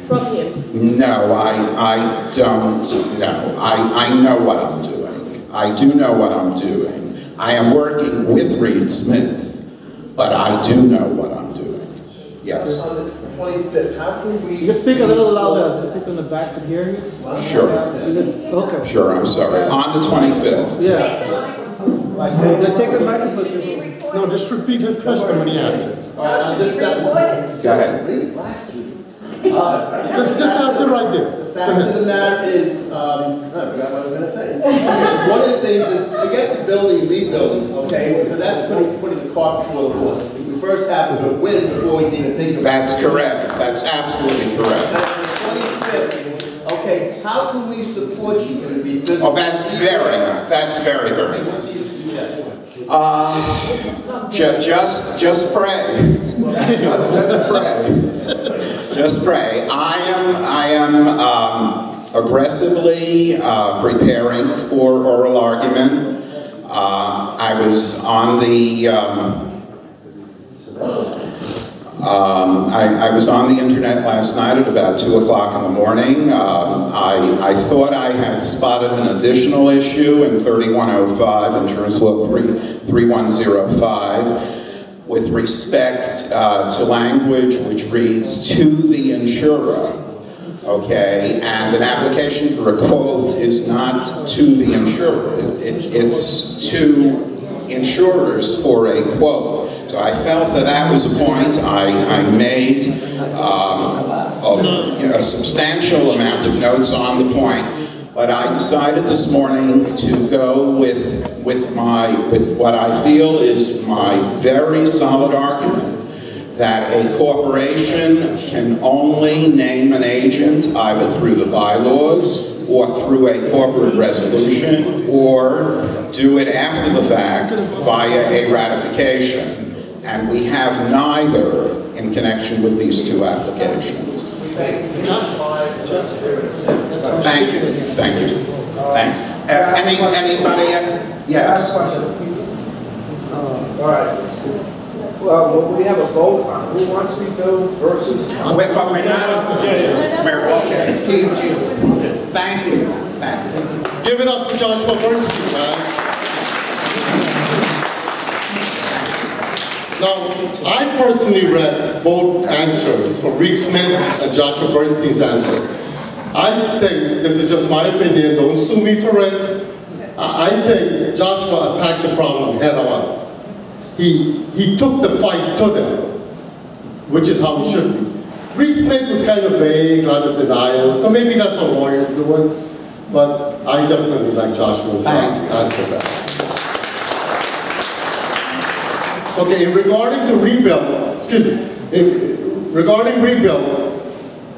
from him? No, I don't know. I know what I'm doing. I do know what I'm doing. I am working with Reed Smith, but I do know what I'm doing. Yes. On the 25th, how can we... You can speak a little louder so the people in the back can hear you. Sure. Okay. Sure, I'm sorry. On the 25th. Yeah. Take the microphone. No, just repeat his question when he asks it. All right, Go ahead. Just answer right there. The fact of the matter is, I forgot what I was going to say. One of the things is, forget the building, rebuilding, okay? Because that's putting the cart before the horse. We first have to win before we can even think about it. That's correct. That's absolutely correct. And the 25th, okay, how can we support you to be physical? Oh, that's very good. What do you suggest? Just pray. Just pray. Just pray. I am aggressively preparing for oral argument. I was on the I was on the internet last night at about 2 o'clock in the morning. I thought I had spotted an additional issue in 3105, Insurance Law 3105, with respect to language which reads to the insurer. Okay, and an application for a quote is not to the insurer. It's to insurers for a quote. So I felt that that was a point. I made a substantial amount of notes on the point, but I decided this morning to go with what I feel is my very solid argument that a corporation can only name an agent either through the bylaws or through a corporate resolution, or do it after the fact via a ratification. And we have neither in connection with these two applications. Thank you. Thank you. Thanks. Anybody? Yes. Last question. All right. Well, will we have a vote on who wants rebuild versus? But we're not on the okay. It's Keith. Thank you. Thank you. Give it up for Joshua Bernstein, man. Now, I personally read both answers for Reed Smith and Joshua Bernstein's answer. I think, this is just my opinion, don't sue me for it. I think Joshua attacked the problem head on. He took the fight to them, which is how it should be. Reed Smith was kind of vague, a lot of denial, so maybe that's what lawyers do it, but I definitely like Joshua's answer that. Okay, regarding to rebuild, excuse me, regarding rebuild,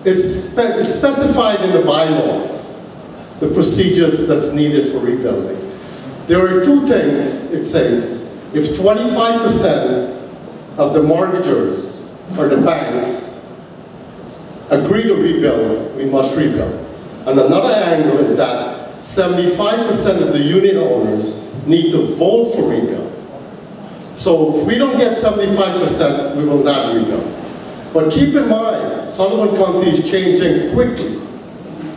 it's specified in the bylaws, the procedures that's needed for rebuilding. There are two things, it says, if 25% of the mortgagors or the banks agree to rebuild, we must rebuild. And another angle is that 75% of the unit owners need to vote for rebuild. So if we don't get 75%, we will not rebuild. But keep in mind, Sullivan County is changing quickly.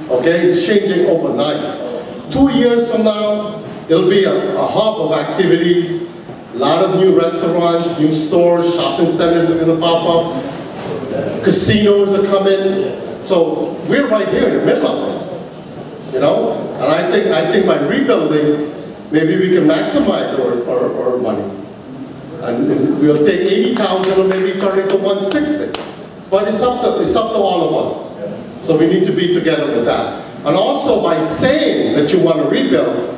Okay, it's changing overnight. 2 years from now, it'll be a hub of activities, a lot of new restaurants, new stores, shopping centers are gonna pop up, casinos are coming. So we're right here in the middle of it, you know? And I think by rebuilding, maybe we can maximize our money. And we'll take 80,000 or maybe turn it to 160. But it's up to all of us. So we need to be together with that. And also by saying that you want to rebuild,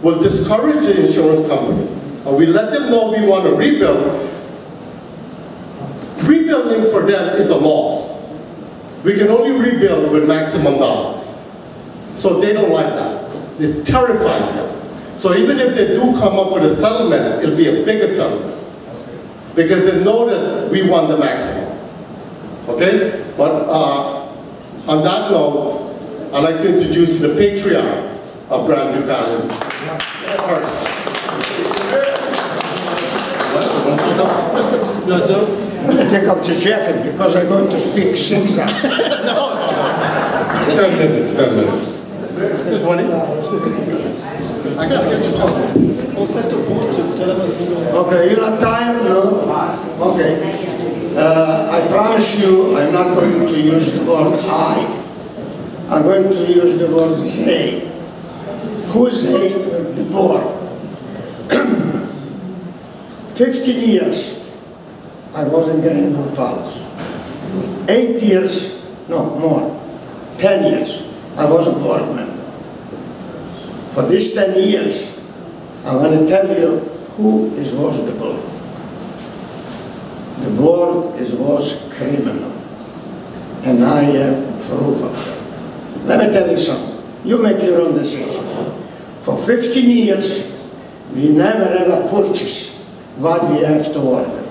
will discourage the insurance company. And we let them know we want to rebuild. Rebuilding for them is a loss. We can only rebuild with maximum dollars. So they don't like that. It terrifies them. So even if they do come up with a settlement, it'll be a bigger settlement. Because they know that we want the maximum. Okay? But on that note, I'd like to introduce you the patriarch of Grandview Palace. No, sir. I'm going to take up the jacket because I'm going to speak 6 hours. 10 minutes, 10 minutes. 20? I gotta get you talking. Okay, you're not tired? No? Okay. I promise you I'm not going to use the word I. I'm going to use the word they. Who's they? The board. 15 years I was in Grandview Palace. 8 years, no more, 10 years I was a board member. For these 10 years, I'm going to tell you who was the board. The board was criminal, and I have proof of that. Let me tell you something. You make your own decision. For 15 years, we never ever purchased what we have to order.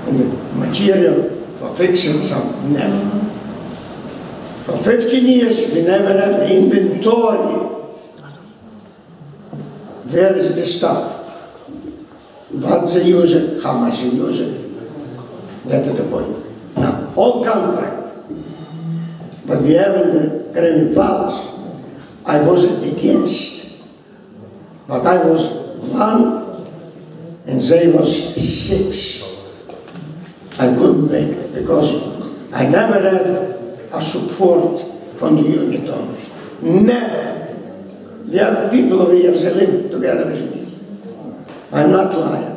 And the material for fixing something, never. For 15 years, we never have inventory. Where is the stuff? What they use it, how much they use it. That's the point. Now, all contract, but we have in the Grandview Palace, I was against, but I was 1 and they was 6. I couldn't make it because I never had a support from the unit owners. Never. There are people over here that live together with me. I'm not lying.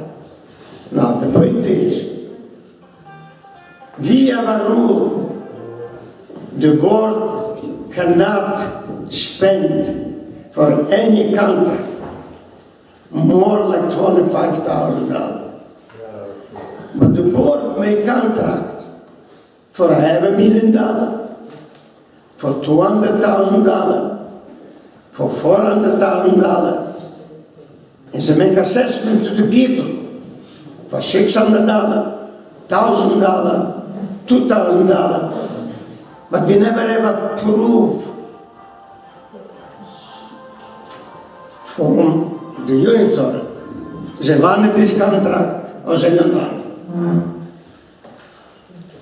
Now, the point is, we have a rule. The board cannot spend for any contract more like $25,000. But the board may contract for $500,000, for $200,000, for $400,000, and they make assessment to the people for $600, $1,000, $2,000, but we never ever prove from the unit owner they wanted this contract or they don't want it.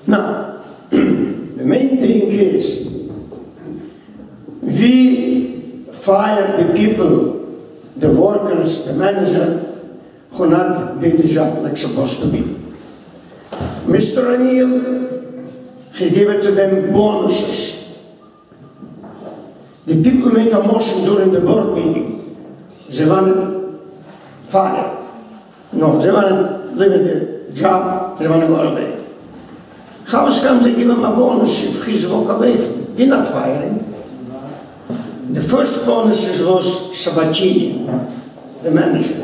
Now, the main thing is we fire the people, the workers, the manager, who not did the job like supposed to be. Mr. O'Neill, he gave it to them bonuses. The people make a motion during the board meeting. They wanted fire. No, they want to leave the job, they want to go away. How come they give him a bonus if he's walk away? We're not firing. The first bonus was Sabatini, the manager.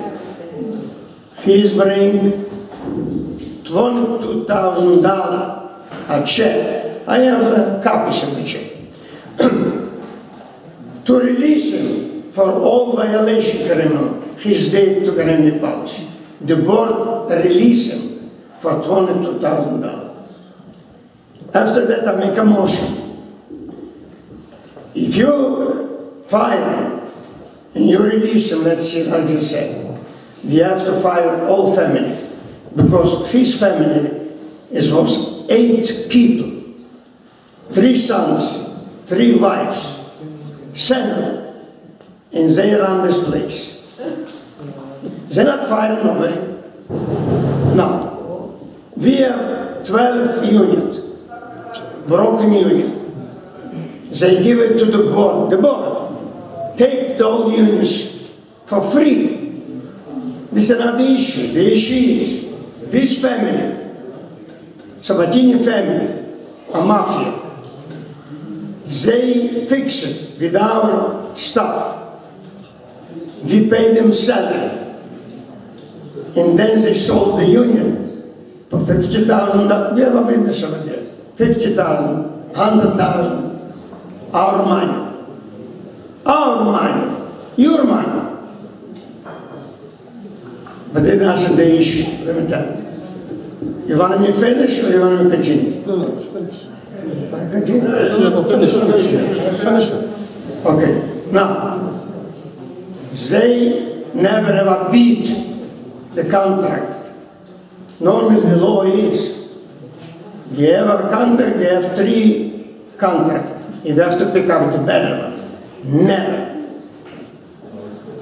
He's bringing $22,000 a check. I have copies of the check. To release him for all violation criminal, his debt to Granby Policy. The board released him for $22,000. After that, I make a motion. If you fire him and you release him, let's see, I just said, you have to fire all family, because his family was 8 people, 3 sons, 3 wives, 7, and they run this place. They're not firing nobody. No. We have 12 units, broken unit. They give it to the board. The board take the old units for free. This is not the issue. The issue is this family, Sabatini family, a mafia, they fix it with our staff. We pay them salary. And then they sold the union for $50,000. We have a witness over there. $50,000, $100,000, our money. Our money, your money. But then that's the issue, let me tell you. You want me to finish or you want me to continue? No, finish. Continue? No, finish. Finish it. Okay, now, they never ever beat the contract. Normally the law is, if you have a contract, you have 3 contracts. You have to pick up the better one. Never.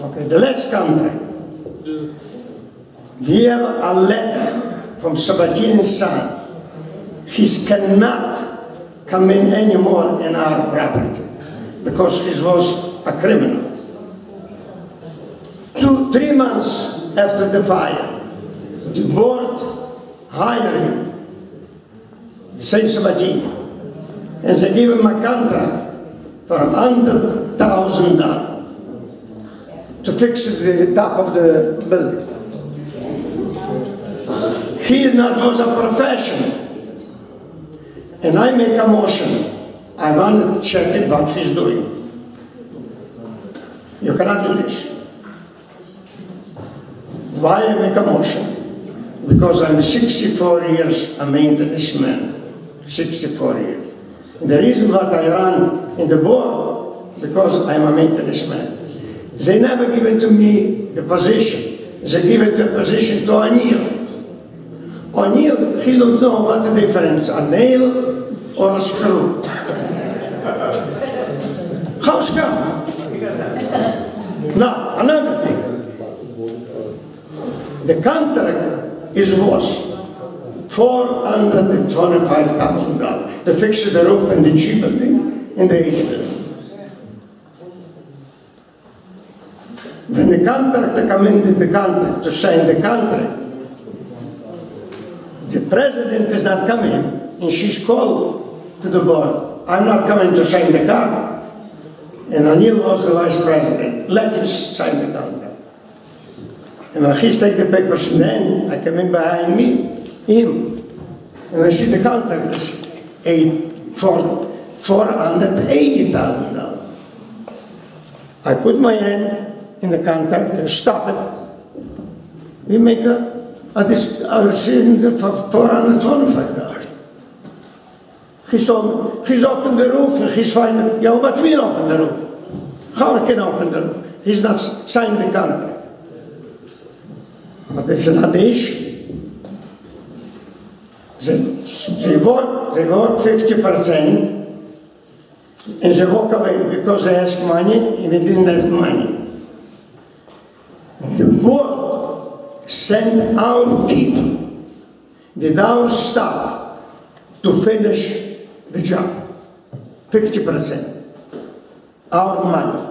Okay, the last contract. We have a letter from Sabatini's son. He cannot come in anymore in our property because he was a criminal. 3 months after the fire, the board hired him, the same Sabatini, and they give him a contract for $100,000 to fix the top of the building. He was a professional. And I make a motion. I want to check it what he's doing. You cannot do this. Why I make a motion? Because I'm 64 years a maintenance man. 64 years. And the reason why I run in the board, because I'm a maintenance man. They never give it to me, the position. They give it the position to O'Neill. O'Neill, he don't know what the difference, a nail or a screw. How's come? Now, another thing. The contract was $425,000 to fix the roof in the G building, in the H building. When the contractor come into the contract to sign the contract, the president is not coming, and she's called to the board. I'm not coming to sign the contract. And O'Neill was the vice president. Let him sign the contract. And when he take the papers in the end, I come in behind him, and I see the contract is $480,000. I put my hand in the contract and stop it. We make a decision for $425. He's told me, he's opened the roof, he's finding, yeah, but we open the roof. How can I open the roof? He's not signed the contract. But that's another issue. They work 50% and they walk away because they ask money and they didn't have money. The board send our people with our staff to finish the job. 50%. Our money.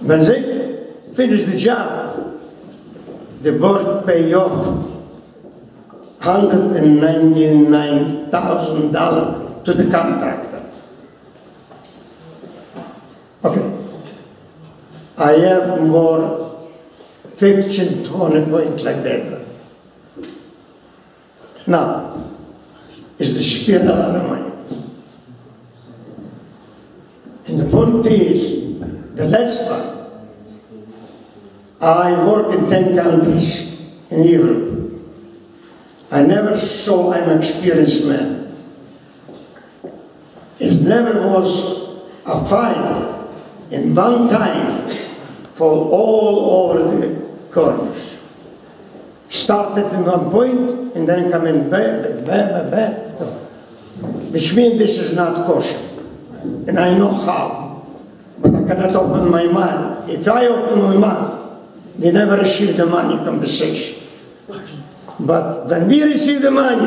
When they finish the job, the board pay off $199,000 to the contractor. Okay. I have more 15, 20 points like that. Now, is the spend a lot of money. And the point is, the last one, I work in 10 countries in Europe. I never saw an experienced man. It never was a fire in one time for all over the corners. Started in one point and then come in back. Which means this is not kosher. And I know how. But I cannot open my mouth. If I open my mouth, they never receive the money compensation. But when we receive the money,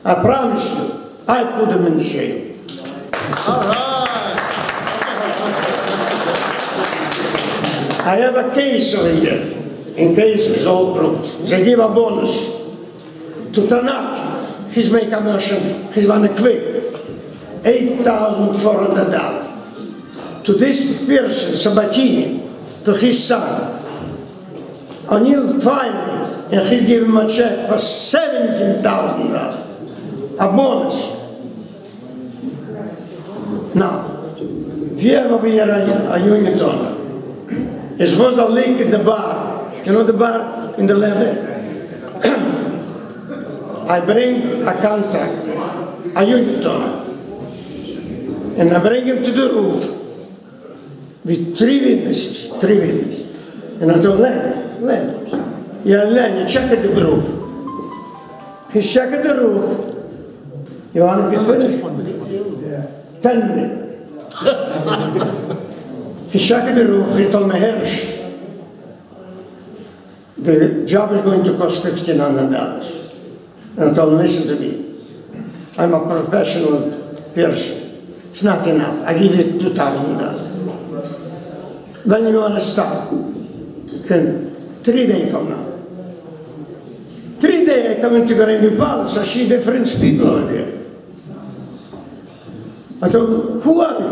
I promise you, I put them in the jail. All right. I have a case over here. In case it's all proved. They give a bonus to Tanaka. He's making a motion, he's going to quit. $8,400. To this person, Sabatini, to his son, O'Neill fired and he gave him a check for $17,000. A bonus. Now, if you have over here a union donor, it was a leak in the bar. You know the bar in the level? I bring a contractor, a unit owner, and I bring him to the roof with three witnesses. And I told Len, you check the roof. He checked the roof. You want to be finished? 10 minutes. He checked the roof, he told me, Hirsch, the job is going to cost $1,500. And I told him, listen to me. I'm a professional person. It's not enough. I give you $2,000. Then you want to stop. 3 days from now. 3 days I come into Grandview Palace. I see different people over there. I told them, who are you?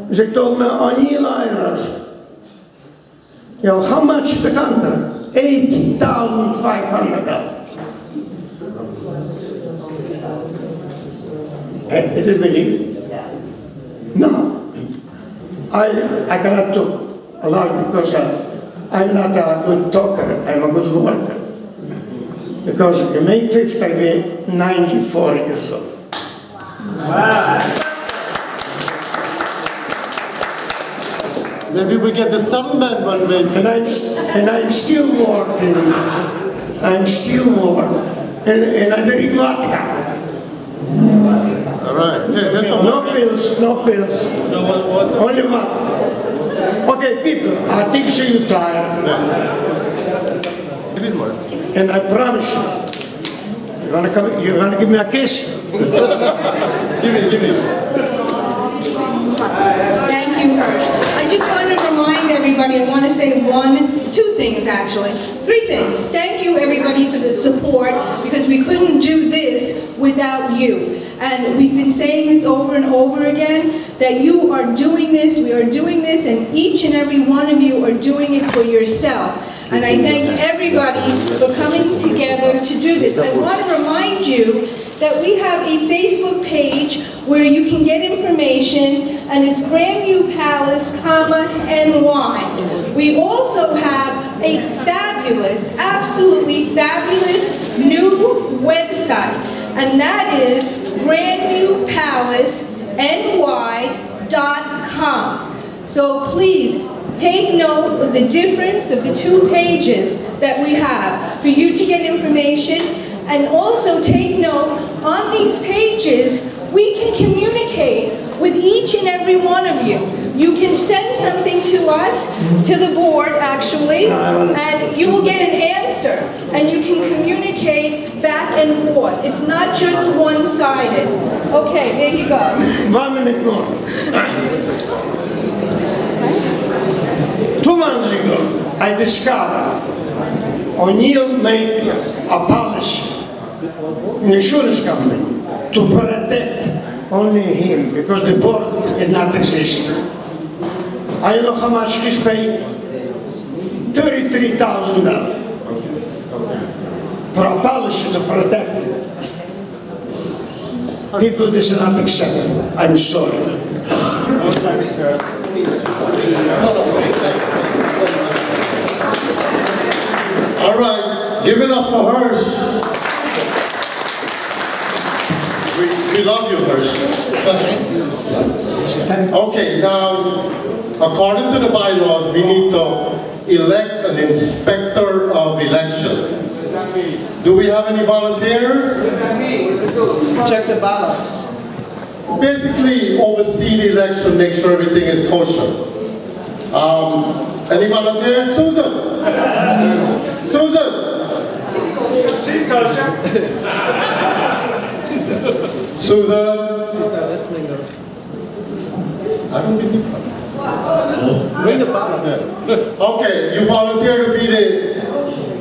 They told me, O'Neill Iras. You know, how much is the contract? $8,500. It is believed? No. I cannot talk a lot because I'm not a good talker, I'm a good worker. Because in May 5th I'll be 94 years old. Wow. Maybe we get the sunman one day. And I'm still working. I'm still working. And I drink vodka. All right. No pills. Only vodka. Okay, people, I think you're tired. And I promise you, you're gonna give me a kiss? Give me. Thank you, Hirsch. I just want to remind everybody, I want to say two things actually. 3 things. Thank you everybody for the support, because we couldn't do this without you. And we've been saying this over and over again, that you are doing this, we are doing this, and each and every one of you are doing it for yourself. And I thank everybody for coming together to do this. I want to remind you that we have a Facebook page where you can get information, and it's Grandview Palace, NY. We also have a fabulous, absolutely fabulous new website, and that is grandviewpalaceny.com. So please, take note of the difference of the 2 pages that we have for you to get information, and also take note, on these pages, we can communicate with each and every one of you. You can send something to us, to the board actually, and you will get an answer, and you can communicate back and forth. It's not just one-sided. Okay, there you go. 1 minute more. 2 months ago, I discovered O'Neill made a policy, an insurance company, to protect only him, because the board is not existing. I know how much he's paid? $33,000. for a policy to protect you. People, this is not acceptable. I'm sorry. All right, give it up for Hirsch. We love you, Hirsch. Okay, now, according to the bylaws, we need to elect an inspector of election. Do we have any volunteers? Check the ballots. Basically, oversee the election, make sure everything is kosher. Any volunteers? Susan? Susan? She's kosher. Susan? She's not listening though. I don't believe her. Bring the ballot. Okay, you volunteer to be the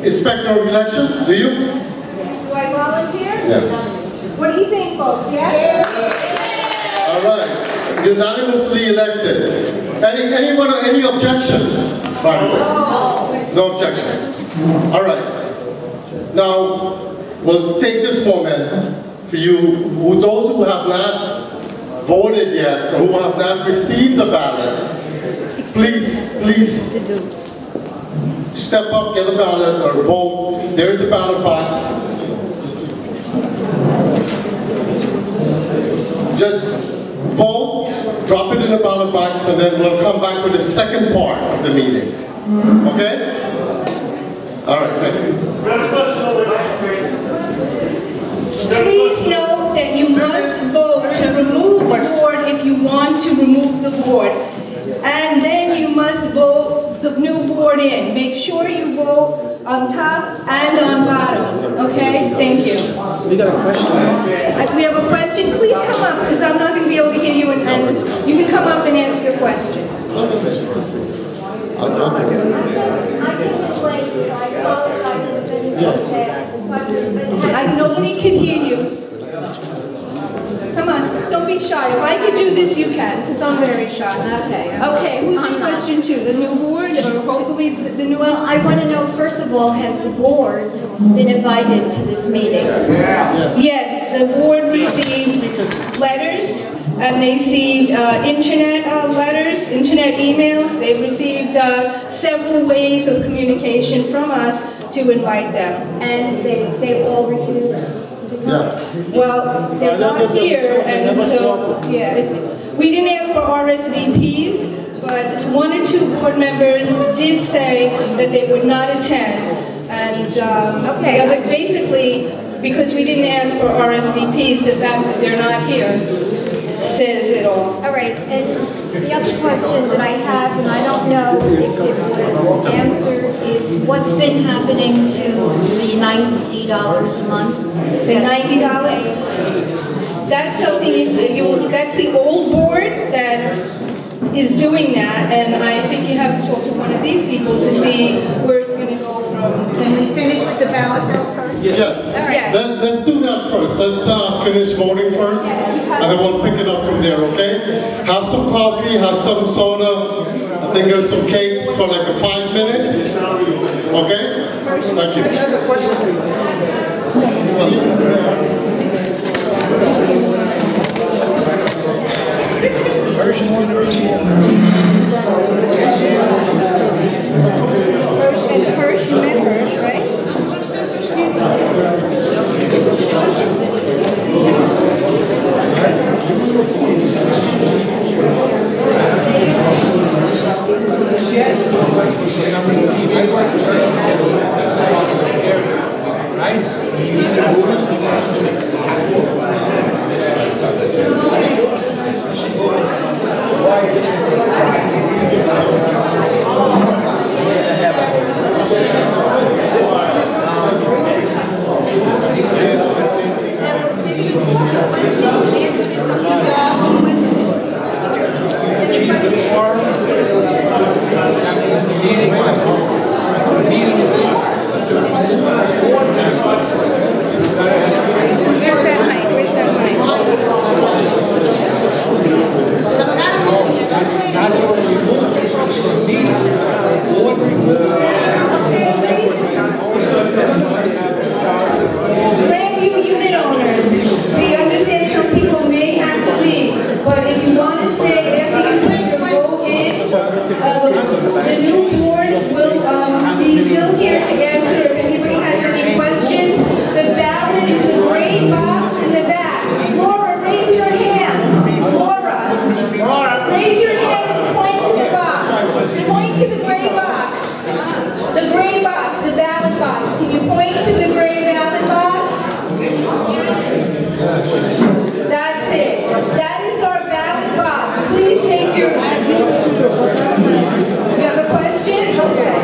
inspector of election, do you? Do I volunteer? Yeah. What do you think, folks? Yes? All right, unanimously elected. Any objections? By the way? No objections. All right. Now, we'll take this moment for you, those who have not voted yet, or who have not received the ballot, please step up, get a ballot, or vote. There's a ballot box. Just vote, drop it in the ballot box, and then we'll come back with the second part of the meeting. Okay? All right, thank you. Please note that you must vote to remove the board if you want to remove the board. And then you must vote the new board in. Make sure you vote on top and on bottom. Okay? Thank you. We got a question. We have a question. Please come up, because I'm not going to be able to hear you, and you can come up and ask your question. Nobody could hear you. Come on, don't be shy. If I could do this, you can, because I'm very shy. Okay. Okay, who's your question to? The new board, or hopefully the new... Well, I want to know, first of all, has the board been invited to this meeting? Yes, the board received letters, and they received internet letters, internet emails. They've received several ways of communication from us to invite them. And they all refused? Yes. Well, they're not here, and so, yeah, we didn't ask for RSVPs, but one or two board members did say that they would not attend. And basically, because we didn't ask for RSVPs, the fact that they're not here says it all. All right, and the other question that I have, and I don't know if it was answered, is what's been happening to the $90 a month? The $90? That's something, that's the old board that is doing that, and I think you have to talk to one of these people to see where it's going to go from. Can we finish with the ballot though first? Yes. Yes. Let's do that first. Let's finish voting first, and then we'll pick it up from there, okay? Have some coffee, have some soda. I think there's some cakes for like 5 minutes. Okay? Thank you. There's a question for you. Hirsch, you met Hirsch, right? and it's the gray box in the back. Laura, raise your hand. Laura, raise your hand and point to the box. Point to the gray box. The gray box, the ballot box. Can you point to the gray ballot box? That's it. That is our ballot box. Please take your... You have a question? Okay.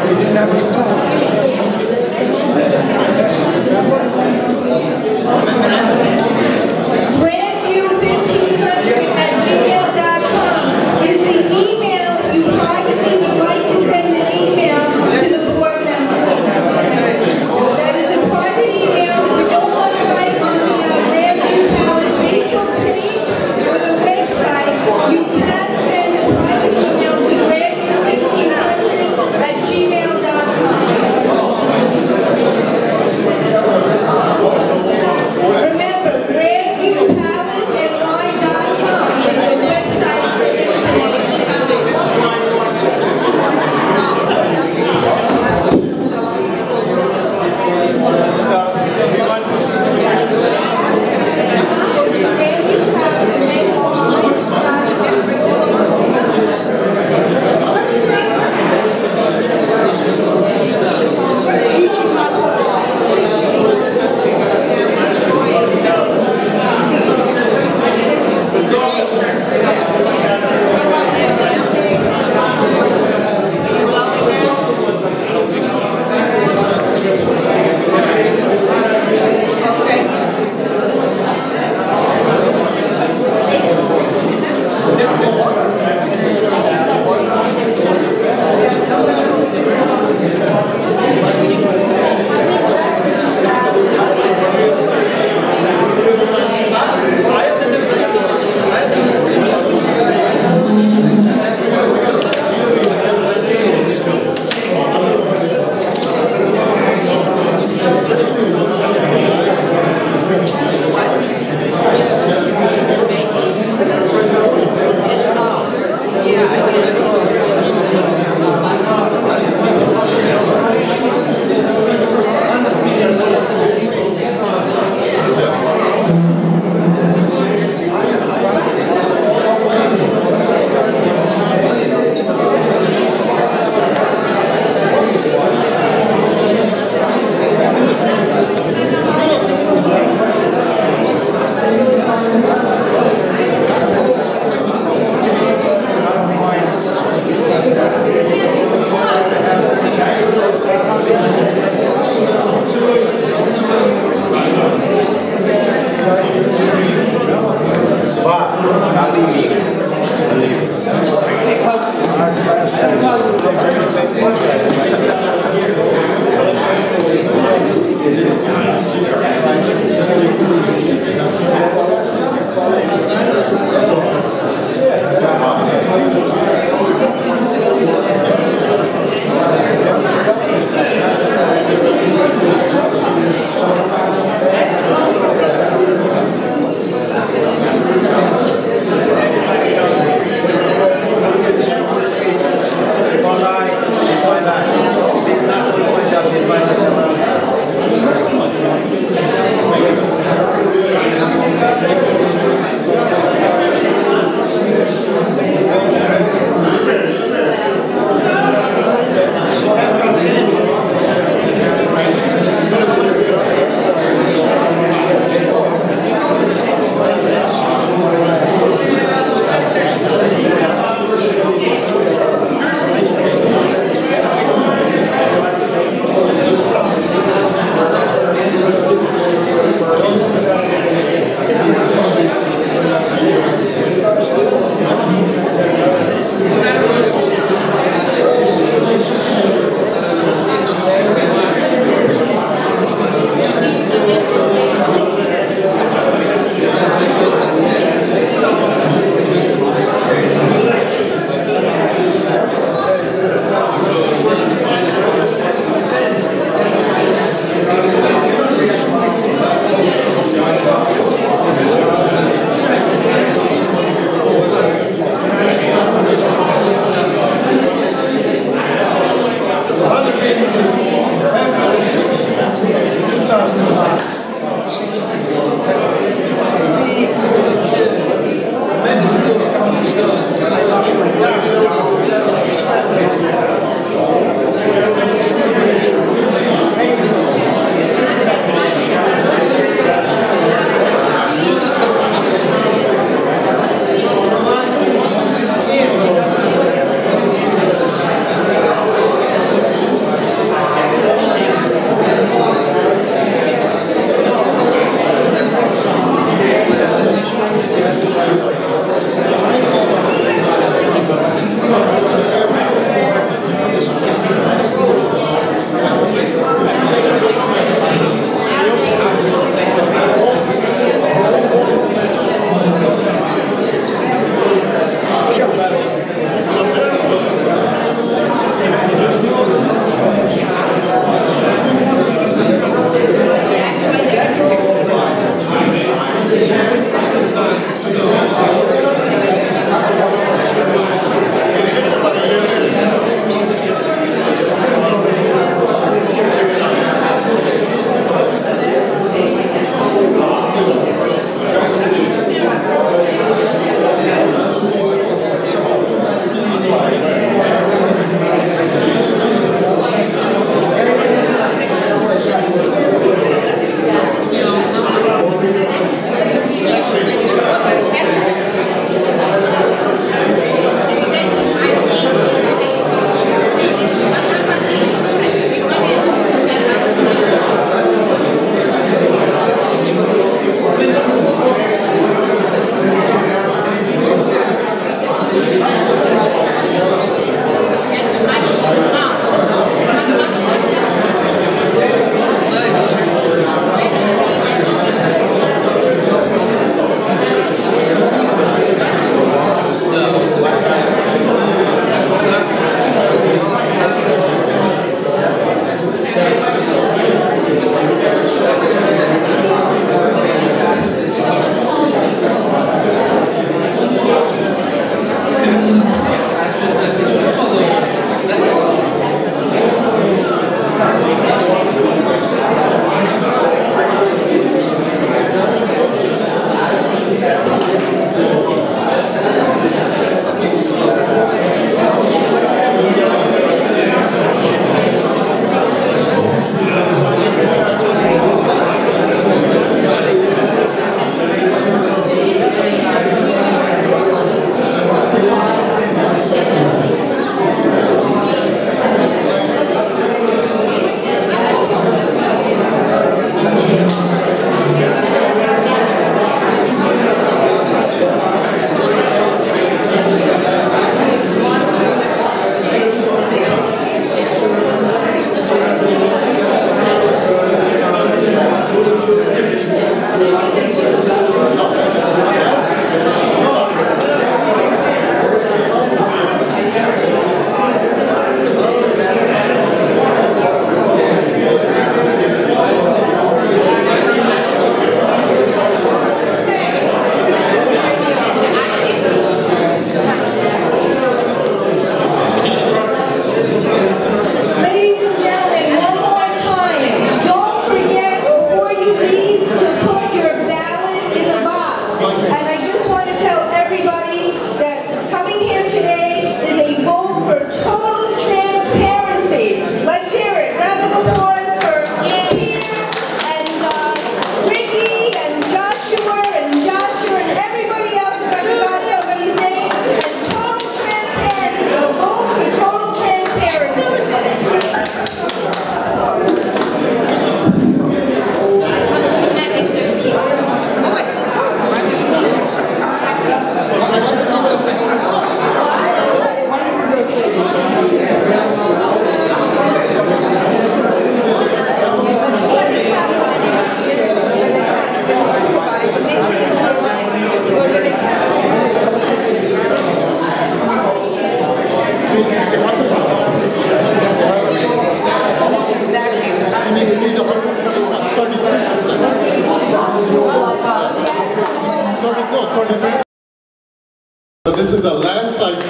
this is a landslide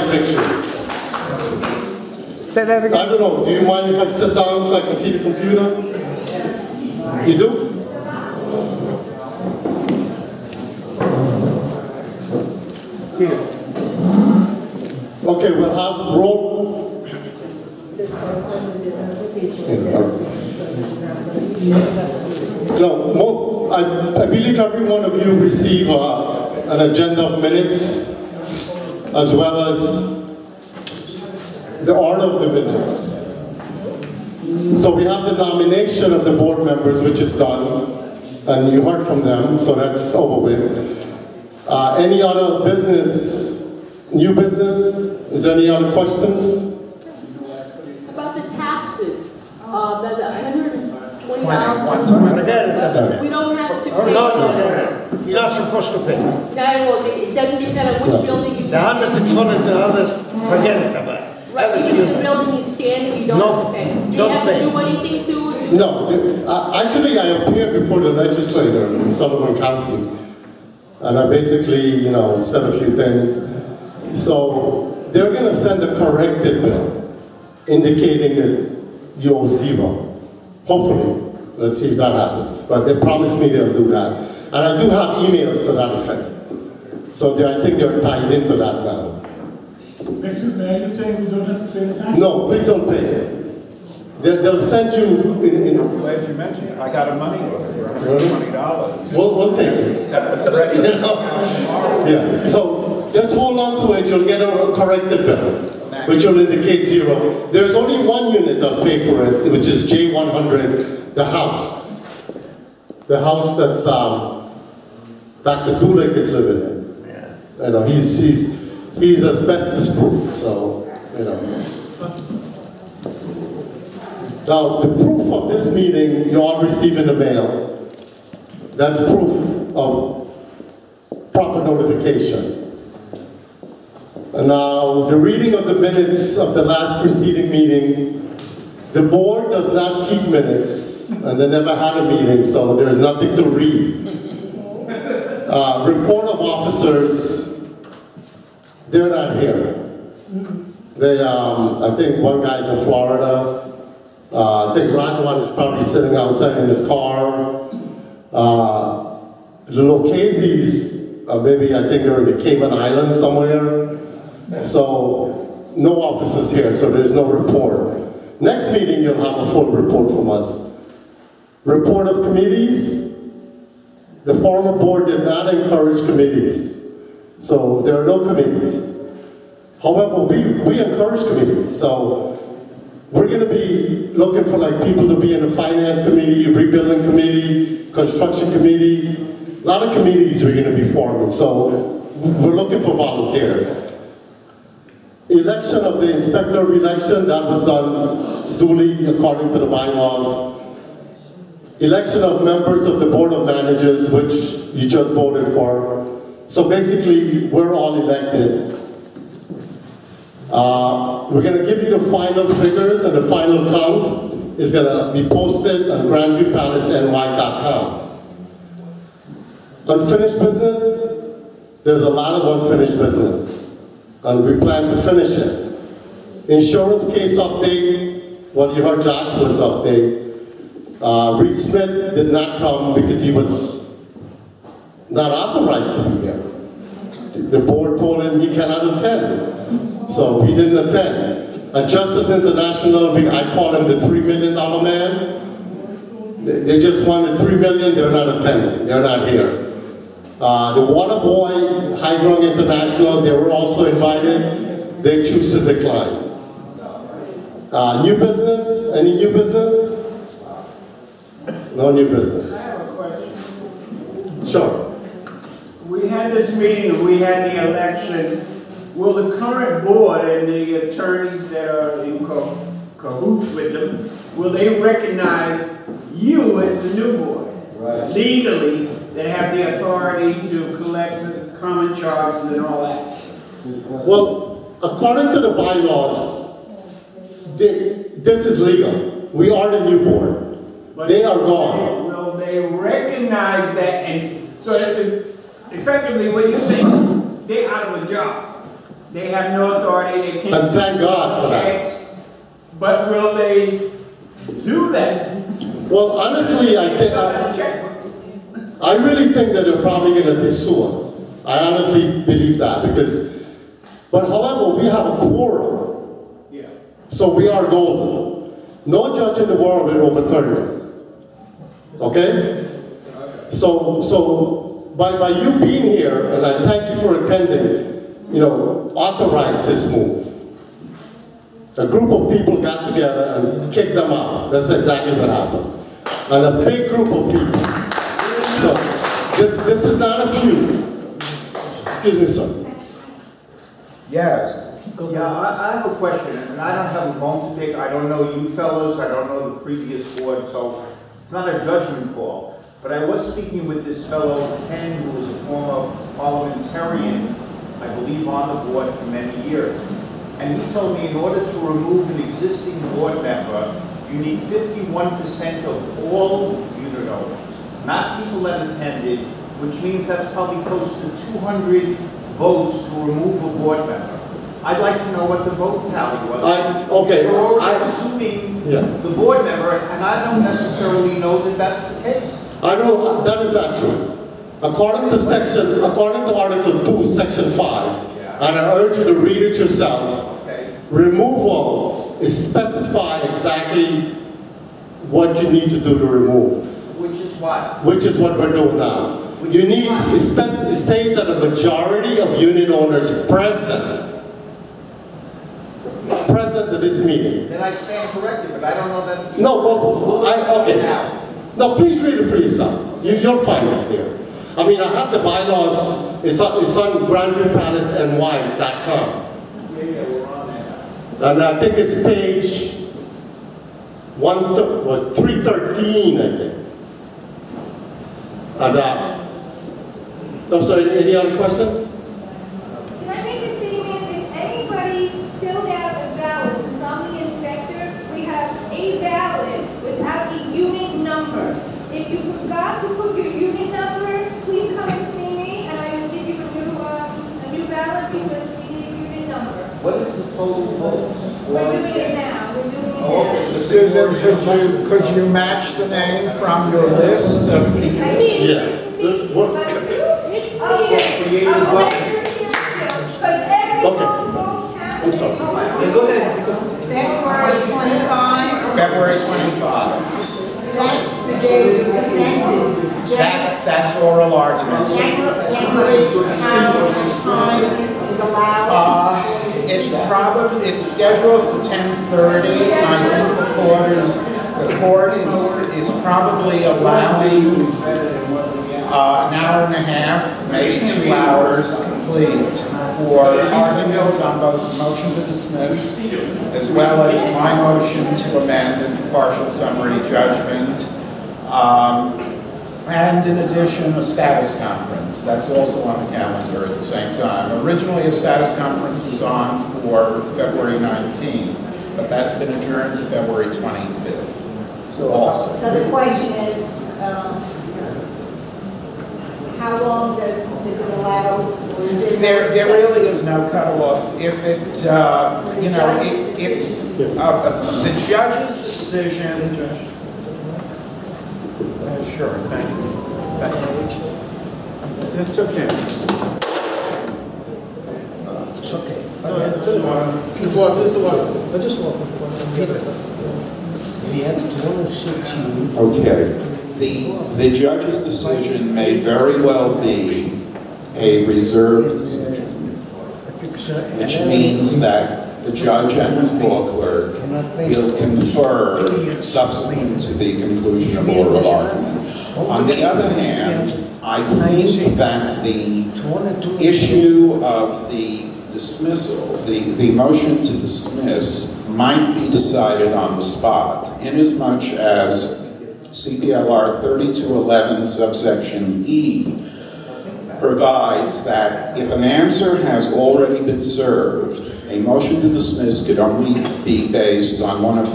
victory. Say that again. I don't know, do you mind if I sit down so I can see the computer? You do? Here. Okay, we'll have roll. I believe every one of you receive an agenda of minutes as well as the order of the minutes. So we have the nomination of the board members, which is done, and you heard from them, so that's over with. Any other business, new business? Is there any other questions? About the taxes, the $120,000. We don't have to pay. No. You're not supposed to pay. No, well, it doesn't depend on which building you The other forget it about it. Right, even if the building is standing, you don't have to pay. Do you have to do anything to? No, actually I appeared before the legislator in Sullivan County. And I basically, said a few things. So they're going to send a corrected bill indicating that you owe zero. Hopefully. Let's see if that happens. But they promised me they'll do that. And I do have emails to that effect. So I think they're tied into that now. Excuse me, are you saying we don't have to pay the tax? No, please don't pay it. They'll send you in Glad you mentioned it. I got a money order for $120. We'll take it. That was ready. Yeah. So just hold on to it. You'll get a corrected bill, which will indicate zero. There's only one unit that'll pay for it, which is J100, the house. The house that's Dr. Gulick is living in. Yeah. He's asbestos proof. So Now, the proof of this meeting you all receive in the mail. That's proof of proper notification. And now, the reading of the minutes of the last preceding meeting, the board does not keep minutes, and they never had a meeting, so there's nothing to read. Report of officers, they're not here. They, I think one guy's in Florida. I think Rajwan is probably sitting outside in his car. The Lucchese's, maybe I think they're in the Cayman Islands somewhere. So, no officers here, so there's no report. Next meeting, you'll have a full report from us. Report of committees. The former board did not encourage committees. So, there are no committees. However, we encourage committees. So, we're going to be looking for people to be in the finance committee, rebuilding committee, construction committee. A lot of committees we're going to be forming, so we're looking for volunteers. Election of the inspector of election, that was done duly according to the bylaws. Election of members of the board of managers, which you just voted for. So basically, we're all elected. We're going to give you the final figures, and the final count is going to be posted on grandviewpalaceny.com. Unfinished business, there's a lot of unfinished business, and we plan to finish it. Insurance case update, well, you heard Joshua's update. Reed Smith did not come because he was not authorized to be there. The board told him he cannot attend. So he didn't attend. At Justice International, I call him the $3 million man. They just wanted $3 million, they're not attending, they're not here. The Water Boy, High Ground International, they were also invited. They choose to decline. New business, any new business? No new business. I have a question. Sure. We had this meeting, we had the election. Will the current board and the attorneys that are in cahoots with them, will they recognize you as the new board? Right. Legally, that have the authority to collect the common charges and all that? Well, according to the bylaws, this is legal. We are the new board. But they are gone. Will they recognize that? And so effectively, when you say they're out of a job. They have no authority, they can't. And thank God for that. checks. But will they do that? Well, honestly, I really think that they're probably going to sue us. I honestly believe that because, but however, we have a quorum. Yeah. So we are golden. No judge in the world will overturn this. Okay? So by you being here, and I thank you for attending, authorize this move. A group of people got together and kicked them out. That's exactly what happened. And a big group of people. So this is not a few. Excuse me, sir. Yes. Yeah, I have a question, and I don't have a bone to pick. I don't know you fellows, I don't know the previous board, so it's not a judgment call. But I was speaking with this fellow, Ken, who was a former parliamentarian, I believe on the board for many years. And he told me in order to remove an existing board member, you need 51% of all unit owners, not people that attended, which means that's probably close to 200 votes to remove a board member. I'd like to know what the vote tally was. We're already assuming the board member, and I don't necessarily know that that's the case. I know that is not true. According to Article 2, Section 5, and I urge you to read it yourself, removal is specify exactly what you need to do to remove. Which is what? Which is what we're doing now. You need, it says that a majority of unit owners present at this meeting. Then I stand corrected, but I don't know that. No, okay. No, please read it for yourself. You'll find it there. I mean, I have the bylaws. It's on grandviewpalaceny.com. We're on there. And I think it's page 313, I think. And I'm sorry, any other questions? Can I make a statement? If anybody filled out a ballot, since I'm the inspector, we have a ballot without a unit number. If you forgot to put your unit number, please come and see me, and I will give you a new ballot because we need a unit number. What is the total votes? We're doing it now. We're doing it now. Susan, could you match the name from your list of the... Yes. I'm sorry. Go ahead. February 25. February 25. That's the day we presented. That's oral argument. Generally, how time is allowed? It's scheduled for 10:30. I think the court is probably allowing an hour and a half, maybe 2 hours complete for argument on both motion to dismiss as well as my motion to amend and for partial summary judgment. And in addition, a status conference. That's also on the calendar at the same time. Originally, a status conference was on for February 19th, but that's been adjourned to February 25th. So the question is, how long does it allow? There really is no cutoff. If it, the judge's decision. Sure, thank you. It's okay. It's okay. I just want Okay. The judge's decision may very well be a reserved decision, which means that the judge and his law clerk will confer subsequent to the conclusion of oral argument. On the other hand, I think that the issue of the dismissal, the motion to dismiss, might be decided on the spot, inasmuch as CPLR 3211 subsection E provides that if an answer has already been served, a motion to dismiss could only be based on one or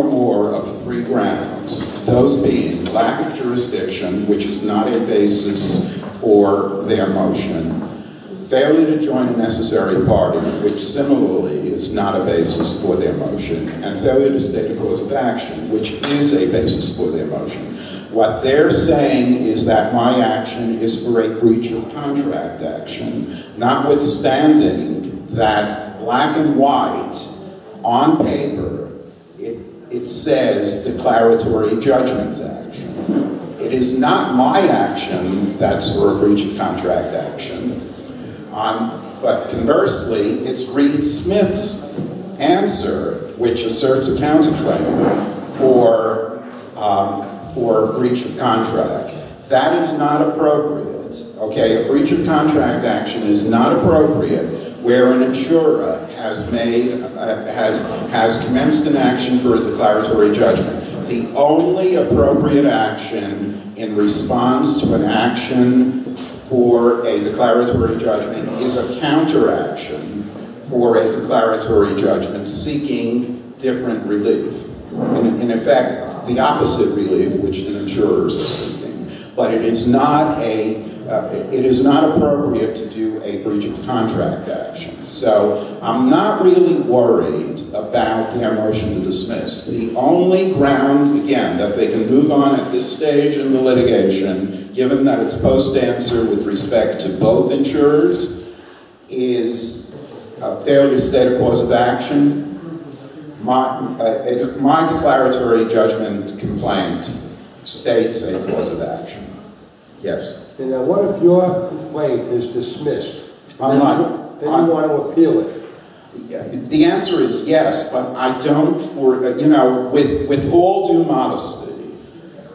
more of three grounds. Those being lack of jurisdiction, which is not a basis for their motion. failure to join a necessary party, which similarly is not a basis for their motion, and failure to state a cause of action, which is a basis for their motion. What they're saying is that my action is for a breach of contract action, notwithstanding that black and white, on paper, it says declaratory judgment action. It is not my action that's for a breach of contract action. But conversely, it's Reed Smith's answer, which asserts a counterclaim for breach of contract. That is not appropriate. Okay, a breach of contract action is not appropriate where an insurer has commenced an action for a declaratory judgment. The only appropriate action in response to an action for a declaratory judgment is a counteraction for a declaratory judgment seeking different relief. In effect, the opposite relief which the insurers are seeking. But it is not appropriate to do a breach of contract action. So I'm not really worried about their motion to dismiss. The only ground, again, that they can move on at this stage in the litigation, given that it's post-answer with respect to both insurers, is a failure to state a cause of action. My declaratory judgment complaint states a cause of action. Yes. And now, what if your complaint is dismissed? Then you want to appeal it? The answer is yes, but I don't, with all due modesty,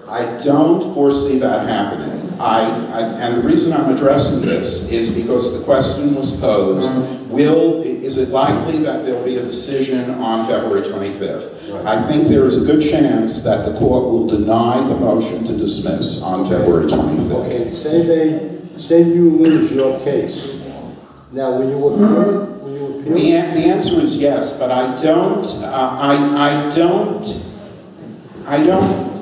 I don't foresee that happening. And the reason I'm addressing this is because the question was posed, is it likely that there'll be a decision on February 25th? Right. I think there is a good chance that the court will deny the motion to dismiss on February 25th. Okay, say you lose your case. Now, when you appeal it, the answer is yes, but I don't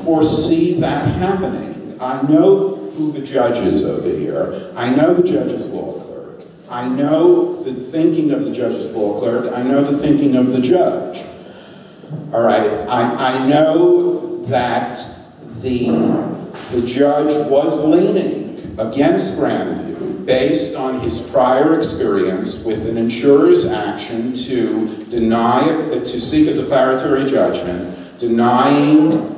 foresee that happening. I know who the judge is over here. I know the judge's law clerk. I know the thinking of the judge's law clerk. I know the thinking of the judge. All right. I know that the judge was leaning against Grandview based on his prior experience with an insurer's action to seek a declaratory judgment, denying,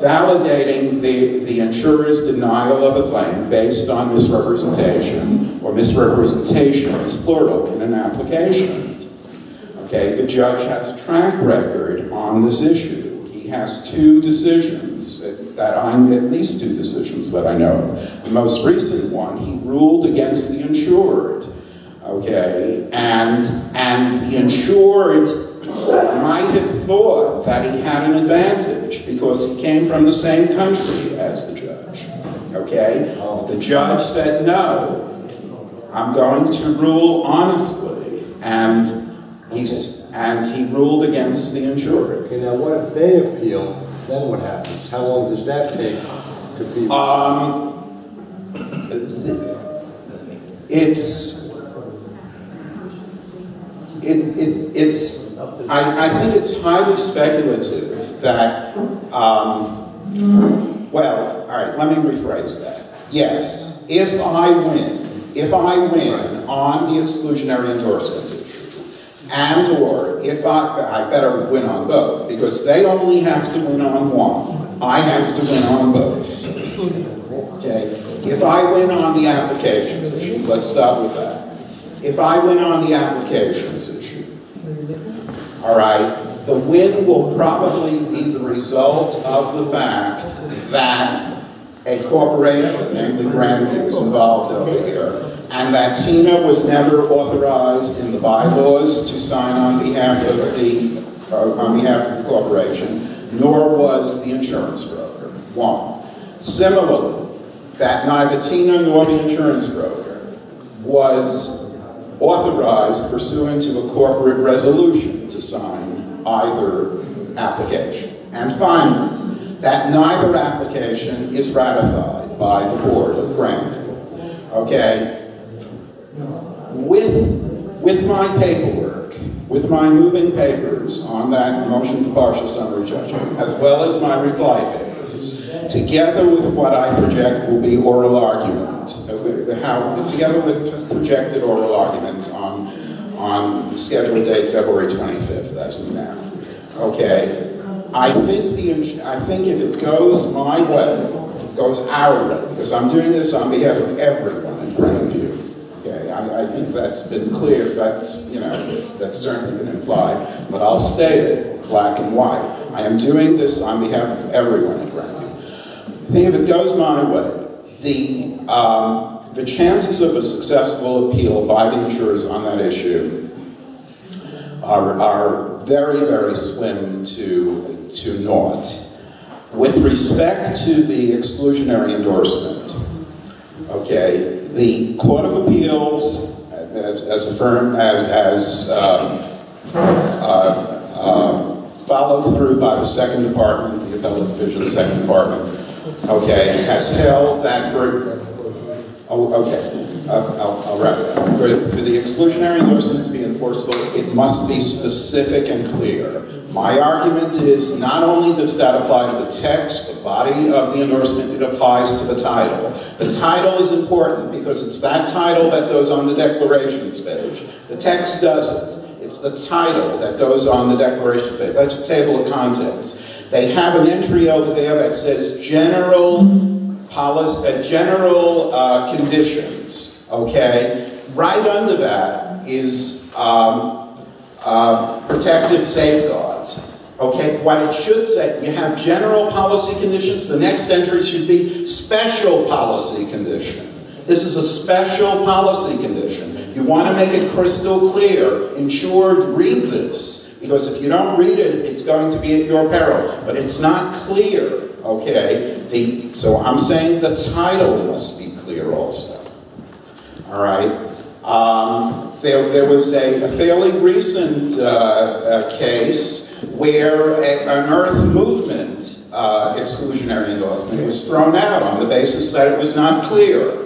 validating the insurer's denial of a claim based on misrepresentation, or misrepresentations, plural, in an application. Okay, the judge has a track record on this issue. He has at least two decisions that I know of. The most recent one, he ruled against the insured, okay, and the insured might have thought that he had an advantage because he came from the same country as the judge, okay? The judge said, no, I'm going to rule honestly, and he ruled against the insured. Okay, now what if they appeal? Then what happens? How long does that take to be? I think it's highly speculative that, well, all right, let me rephrase that. Yes, if I win on the exclusionary endorsement issue, and/or if I better win on both, because they only have to win on one. I have to win on both. Okay? If I win on the applications issue, let's start with that. If I win on the applications issue, all right, the win will probably be the result of the fact that a corporation, namely Grandview, is involved over here, and that Tina was never authorized in the bylaws to sign on behalf of the corporation, nor was the insurance broker. One. Similarly, that neither Tina nor the insurance broker was authorized pursuant to a corporate resolution to sign either application. And finally, that neither application is ratified by the board of Grandview. okay, with my paperwork, with my moving papers on that motion for partial summary judgment, as well as my reply papers, together with what I project will be oral argument, together with projected oral arguments on the scheduled date February 25th, that's now. Okay, I think if it goes my way, it goes our way, because I'm doing this on behalf of everyone in Grandview. Okay, I think that's been clear. That's that's certainly been implied. But I'll state it black and white. I am doing this on behalf of everyone in Grandview. I think if it goes my way, the chances of a successful appeal by the insurers on that issue are very, very slim to naught. With respect to the exclusionary endorsement, okay, the Court of Appeals, as affirmed, followed through by the Second Department, the Appellate Division, Second Department, okay, has held that I'll wrap it up. For the exclusionary endorsement to be enforceable, it must be specific and clear. My argument is not only does that apply to the text, the body of the endorsement, it applies to the title. The title is important because it's that title that goes on the declarations page. The text doesn't. It's the title that goes on the declarations page. That's a table of contents. They have an entry over there that says general conditions, okay? Right under that is protective safeguards. Okay, what it should say, you have general policy conditions, the next entry should be special policy condition. This is a special policy condition. You want to make it crystal clear. Insured, read this, because if you don't read it, it's going to be at your peril. But it's not clear, okay? So I'm saying the title must be clear also. All right? There was a fairly recent case where an Earth Movement exclusionary endorsement was thrown out on the basis that it was not clear.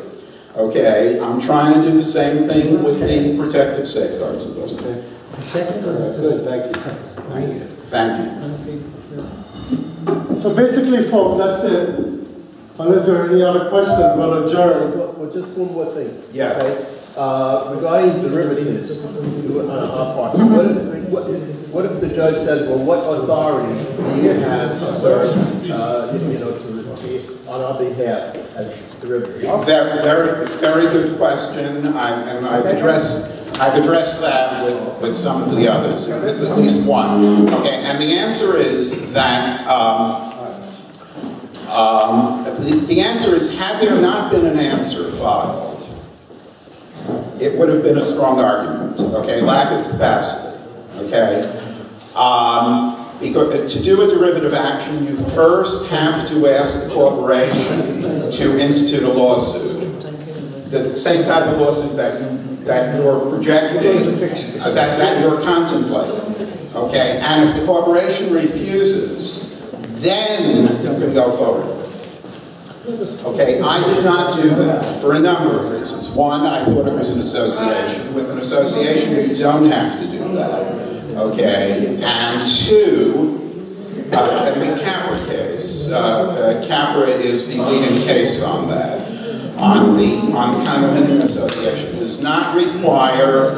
Okay, I'm trying to do the same thing with the protective safeguards endorsement. Good, thank you. Thank you. So basically, folks, that's it. Unless there are any other questions, we'll adjourn. Well, just one more thing. Yeah. Okay? Regarding derivatives on our part, what if the judge says, well, what authority do you have, sir, on our behalf as derivatives? Very good question, and I've addressed that with some of the others, at least one. Okay, and the answer is that the answer is, had there not been an answer filed, it would have been a strong argument. Okay, lack of capacity. Okay, because to do a derivative action, you first have to ask the corporation to institute a lawsuit. The same type of lawsuit that you're projecting, that you're contemplating. Okay, and if the corporation refuses, then you can go forward. Okay, I did not do that for a number of reasons. One, I thought it was an association. With an association, you don't have to do that. Okay, and two, in the Capra case, Capra is the leading case on that. On the condominium association, does not require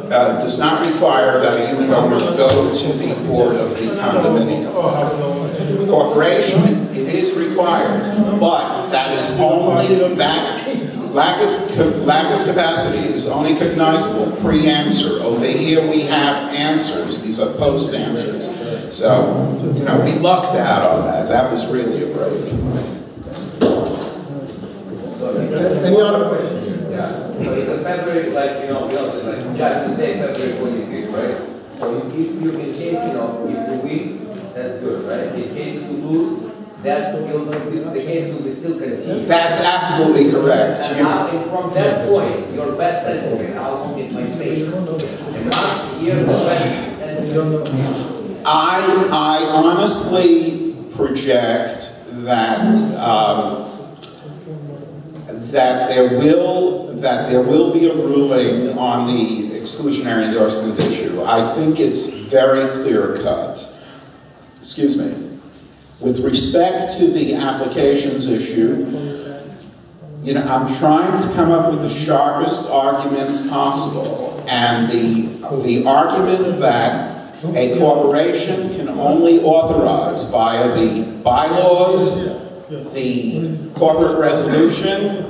that a unit owner go to the board of the condominium. Corporation, it is required, but that is only that lack of capacity is only cognizable pre-answer. Over here we have answers; these are post answers. So we lucked out on that. That was really a break. Any other questions? Yeah. So in the February, like judgment day, February 25th, right? So if you in case if you win, that's good, right? In case you lose, that's still the case will be still continue. That's absolutely correct. And from that point, your best estimate, how long it might take. And last year, the best estimate. I honestly project that that there will be a ruling on the exclusionary endorsement issue. I think it's very clear-cut. Excuse me. With respect to the applications issue, you know, I'm trying to come up with the sharpest arguments possible, and the argument that a corporation can only authorize via the bylaws, the corporate resolution,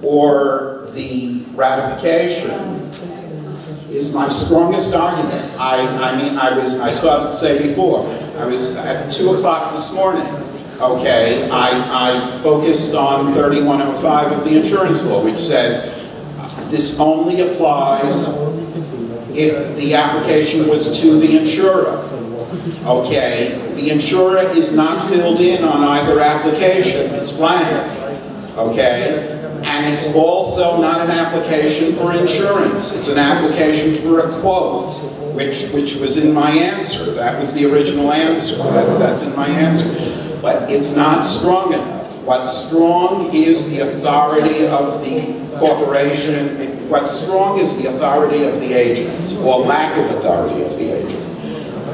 or the ratification is my strongest argument. I started to say before, I was at 2 o'clock this morning, okay, I focused on 3105 of the insurance law, which says this only applies if the application was to the insurer. Okay, the insurer is not filled in on either application, it's blank, okay? And it's also not an application for insurance, it's an application for a quote, which was in my answer. That was the original answer, that's in my answer. But it's not strong enough. What's strong is the authority of the corporation, what's strong is the authority of the agent, or lack of authority of the agent.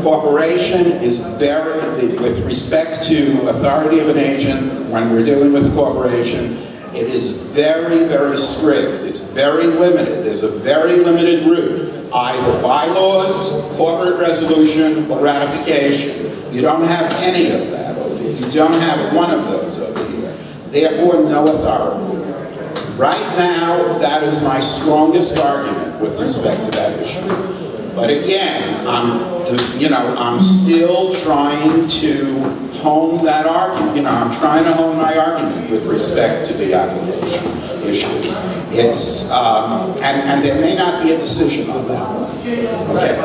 Corporation is very, with respect to authority of an agent, when we're dealing with a corporation, it is very, very strict. It's very limited. There's a very limited route. Either bylaws, corporate resolution, or ratification. You don't have any of that over here. You don't have one of those over here. Therefore, no authority. Right now, that is my strongest argument with respect to that issue. But again, I'm still trying to hone that argument. I'm trying to hone my argument with respect to the application issue. It's, and there may not be a decision on that. Okay.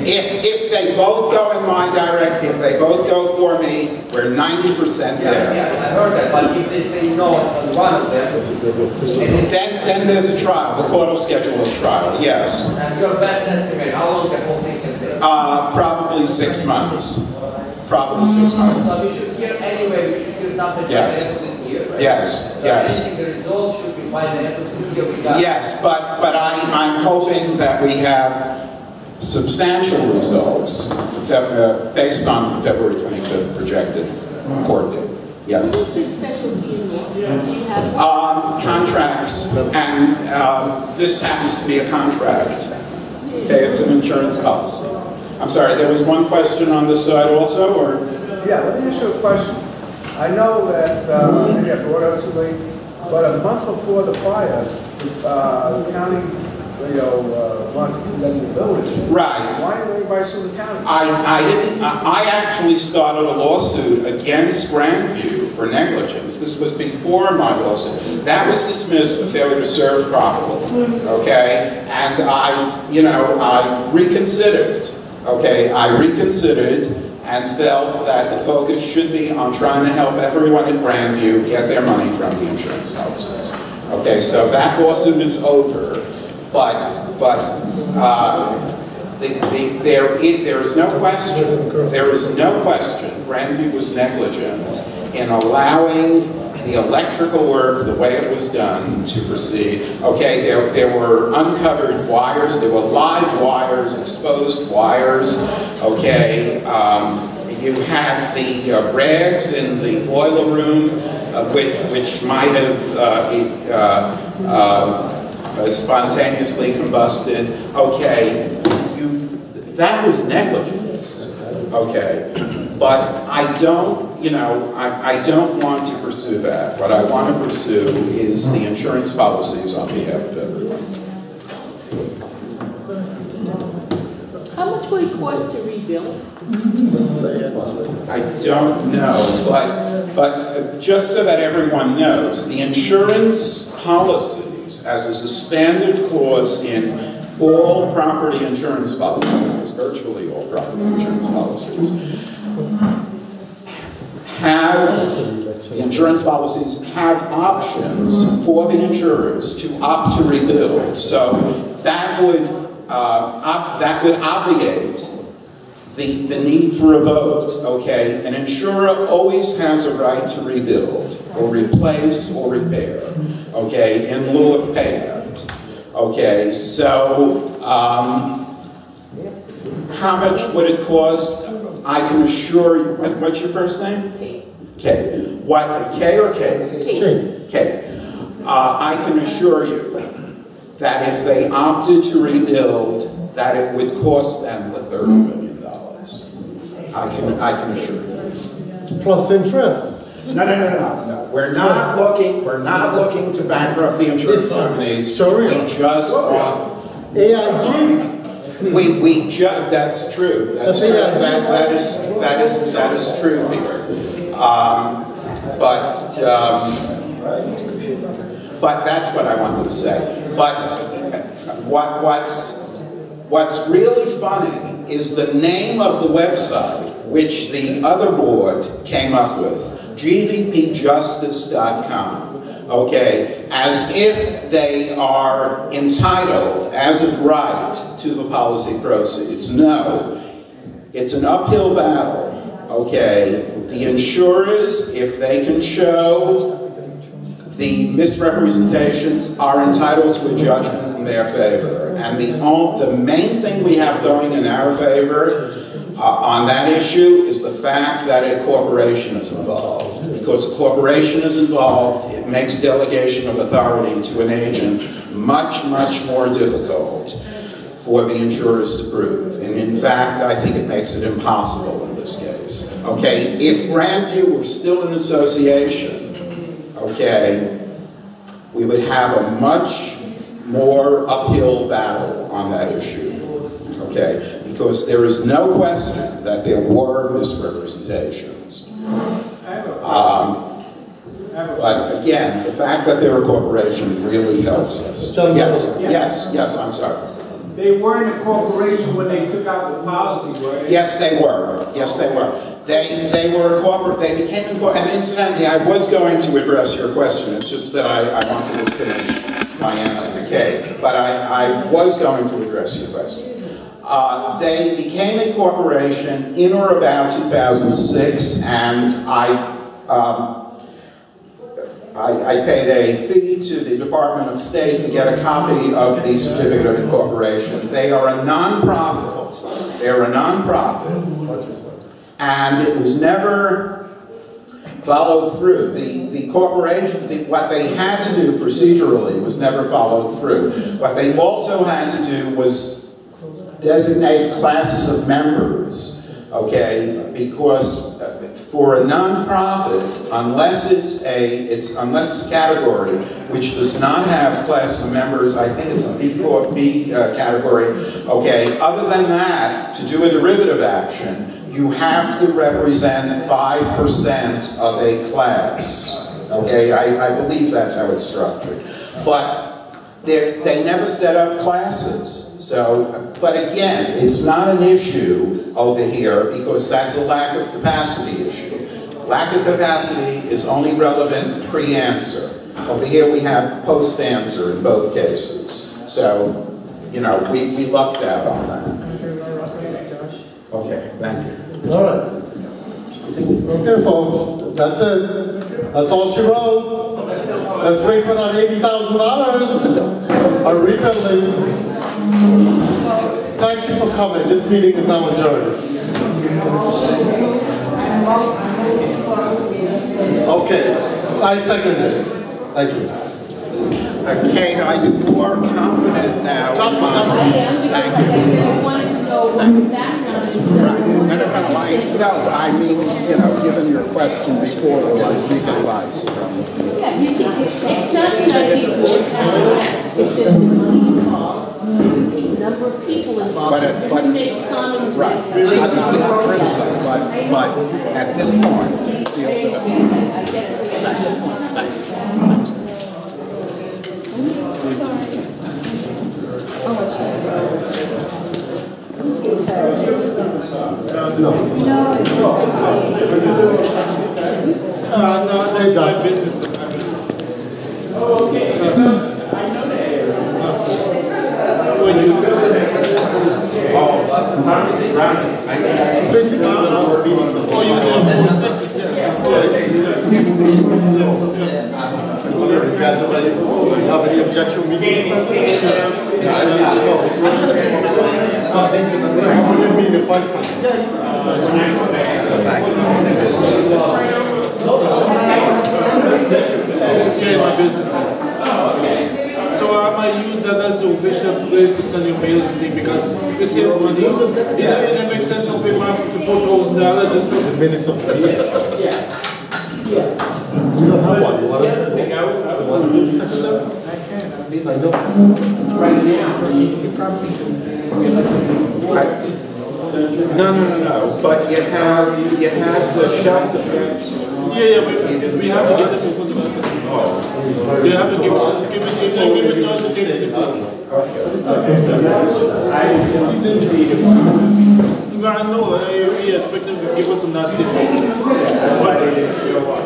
If they both go in my direction, if they both go for me, we're 90% there. Yeah, I heard that, but if they say no on one of them, then there's a trial. The court will schedule a trial, yes. And your best estimate, how long the whole thing can take? Probably 6 months. Probably 6 months. So we should hear anyway, we should hear something by the end of this year, right? Yes, so yes. I think the results should be by the end of this year. We got yes, but I'm hoping that we have substantial results based on February 25th projected court date. Yes. What's your specialty in law? Do you have contracts, and this happens to be a contract. Okay, it's an insurance policy. I'm sorry, there was one question on this side also, or? Yeah, let me ask you a question. I know that, maybe I brought up too late, but a month before the fire, the county, wanted to condemn the building. Right. Why didn't anybody sue the county? I actually started a lawsuit against Grandview for negligence. This was before my lawsuit. That was dismissed for failure to serve properly. Okay, and I reconsidered. Okay, I reconsidered and felt that the focus should be on trying to help everyone at Grandview get their money from the insurance policies. Okay, so that lawsuit is over, but there is no question, Grandview was negligent in allowing the electrical work, the way it was done, to proceed. Okay, there were uncovered wires, there were live wires, exposed wires, okay. You had the rags in the boiler room, which might have spontaneously combusted. Okay, that was negligence. Okay, but I don't want to pursue that. What I want to pursue is the insurance policies on behalf of everyone. How much will it cost to rebuild? I don't know, but just so that everyone knows, the insurance policies, as is a standard clause in all property insurance policies, virtually all property insurance policies, the insurance policies have options for the insurers to opt to rebuild. So that would obviate the need for a vote, okay? An insurer always has a right to rebuild, or replace, or repair, okay, in lieu of payout, okay? So, how much would it cost? I can assure you, what's your first name? K. What, K or K? K. I can assure you that if they opted to rebuild, that it would cost them the $30 million. I can assure you. Plus interest. No. We're not looking to bankrupt the insurance companies. Sorry. We just want AIG. That's true. That's true. That is true, Peter. But that's what I wanted to say. But what's really funny is the name of the website, which the other board came up with, gvpjustice.com, okay, as if they are entitled, as of right, to the policy proceeds. No, it's an uphill battle, okay. The insurers, if they can show the misrepresentations, are entitled to a judgment in their favor. And the main thing we have going in our favor on that issue is the fact that a corporation is involved. Because a corporation is involved, it makes delegation of authority to an agent much, much more difficult for the insurers to prove. And in fact, I think it makes it impossible in this case. Okay, if Grandview were still an association, okay, we would have a much more uphill battle on that issue, okay, because there is no question that there were misrepresentations. But again, the fact that they're a corporation really helps us. Yes, I'm sorry. They weren't a corporation when they took out the policy, were they? Yes, they were. They were a corporate, they became a corporate, and incidentally, I was going to address your question, it's just that I wanted to finish my answer to Kay, but I was going to address your question. They became a corporation in or about 2006, and I paid a fee to the Department of State to get a copy of the Certificate of Incorporation. They are a non-profit. And it was never followed through. The corporation, what they had to do procedurally was never followed through. What they also had to do was designate classes of members, okay? Because for a non-profit, unless it's a category which does not have classes of members, I think it's a B category, okay? Other than that, to do a derivative action, you have to represent 5% of a class, okay? I believe that's how it's structured. But they never set up classes. So, but again, it's not an issue over here because that's a lack of capacity issue. Lack of capacity is only relevant pre-answer. Over here we have post-answer in both cases. So, you know, we lucked out on that. Okay, thank you. All right. Okay, folks, that's it. That's all she wrote. Let's wait for that $80,000. Our rebuilding. Thank you for coming. This meeting is now adjourned. Okay, I second it. Thank you. Kate, are you more confident now? Thank you. No, I mean, you know, given your question before, I seek advice from you. Yeah, you see, it's not that I think it's just the number of people involved. But at this point, No, that's my business. Okay. I know that. When you listen to at your meeting? No, it's not busy, but I wouldn't be in the first place. Yeah, my business. So I might use that as the official place to send your bills and things because we save money. It makes sense to pay my $4,000. The minutes of the meeting. You don't have one. You want to do the secretary? I can. I know. Right now, you probably No. But you have the shelter. Yeah, we have to get it to put them You have to give it to us, give it to us, give it to I know, we expect them to give us some nasty food.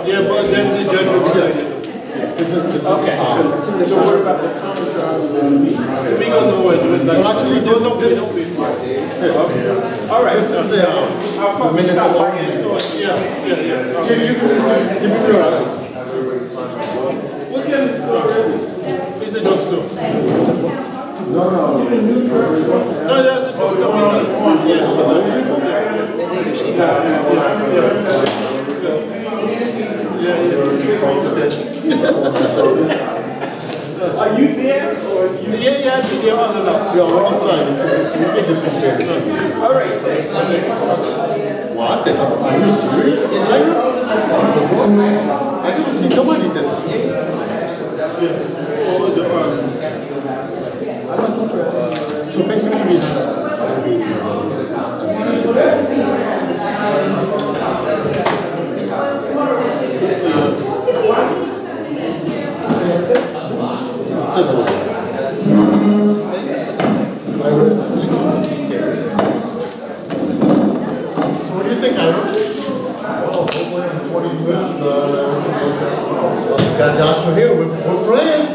Yeah, but then the judge will decide it. This is okay. So what about the counter? We don't know what to do. Actually, we don't this all right. This is the minutes of the Yeah. Give me your other. What kind of store? It's a drugstore. No, there's a drugstore. Are you there? Or you? Yeah, I think you're on the left. You're already signed. You can just compare this. All right. What? Are you serious? I never seen nobody did that. So basically, civil. What do you think, Aaron? Well, hopefully in 20 minutes, got Joshua here. We're praying.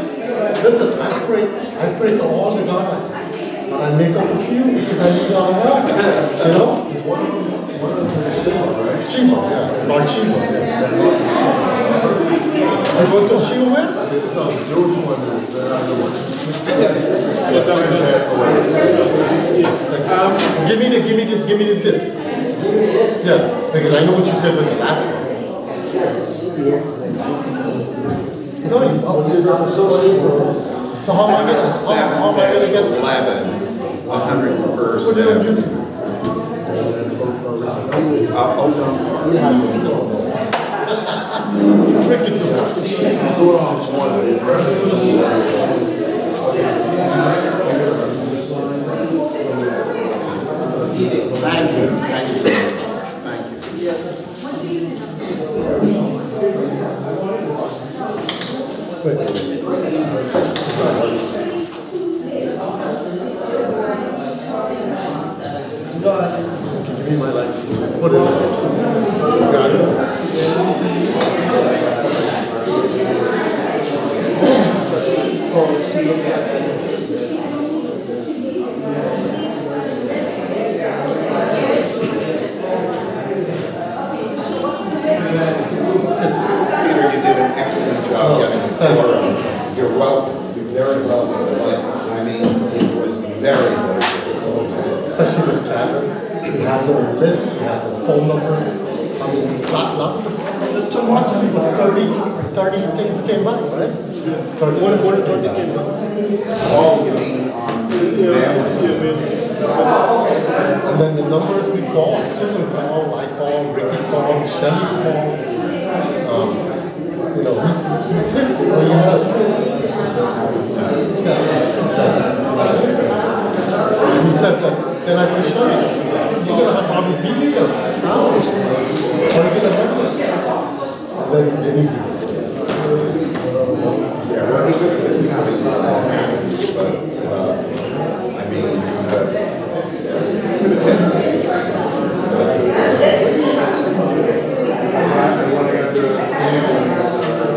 Listen, I pray to all the gods. And I make up a few because I need all help. You know? One of them is Shiva, right? Shiva, yeah. Lord Shiva. You go to Shiva where? No, the Jewish one is there. I know what. Give me this. Yeah, because I know what you did with the last one. No, you so how am I going to get 11, 101st. Ozone. Thank you. Give me my license. Put it in. Got it. Peter, you did an excellent job getting the quorum. You're welcome. You're very welcome. But, I mean, it was very, very difficult. Especially this chapter. We have the list, we have the phone numbers. I mean, not too much. 30 things came up, right? 30 came up. All you mean on the And then the numbers we called, Susan called, I called, Ricky called, Shelly called. You know, he said, well, you have and he said that, then I said, Shelly, you're going to have Bobby B here, hours. What are you going to have? And then he yeah, well, he could have been having but, I mean,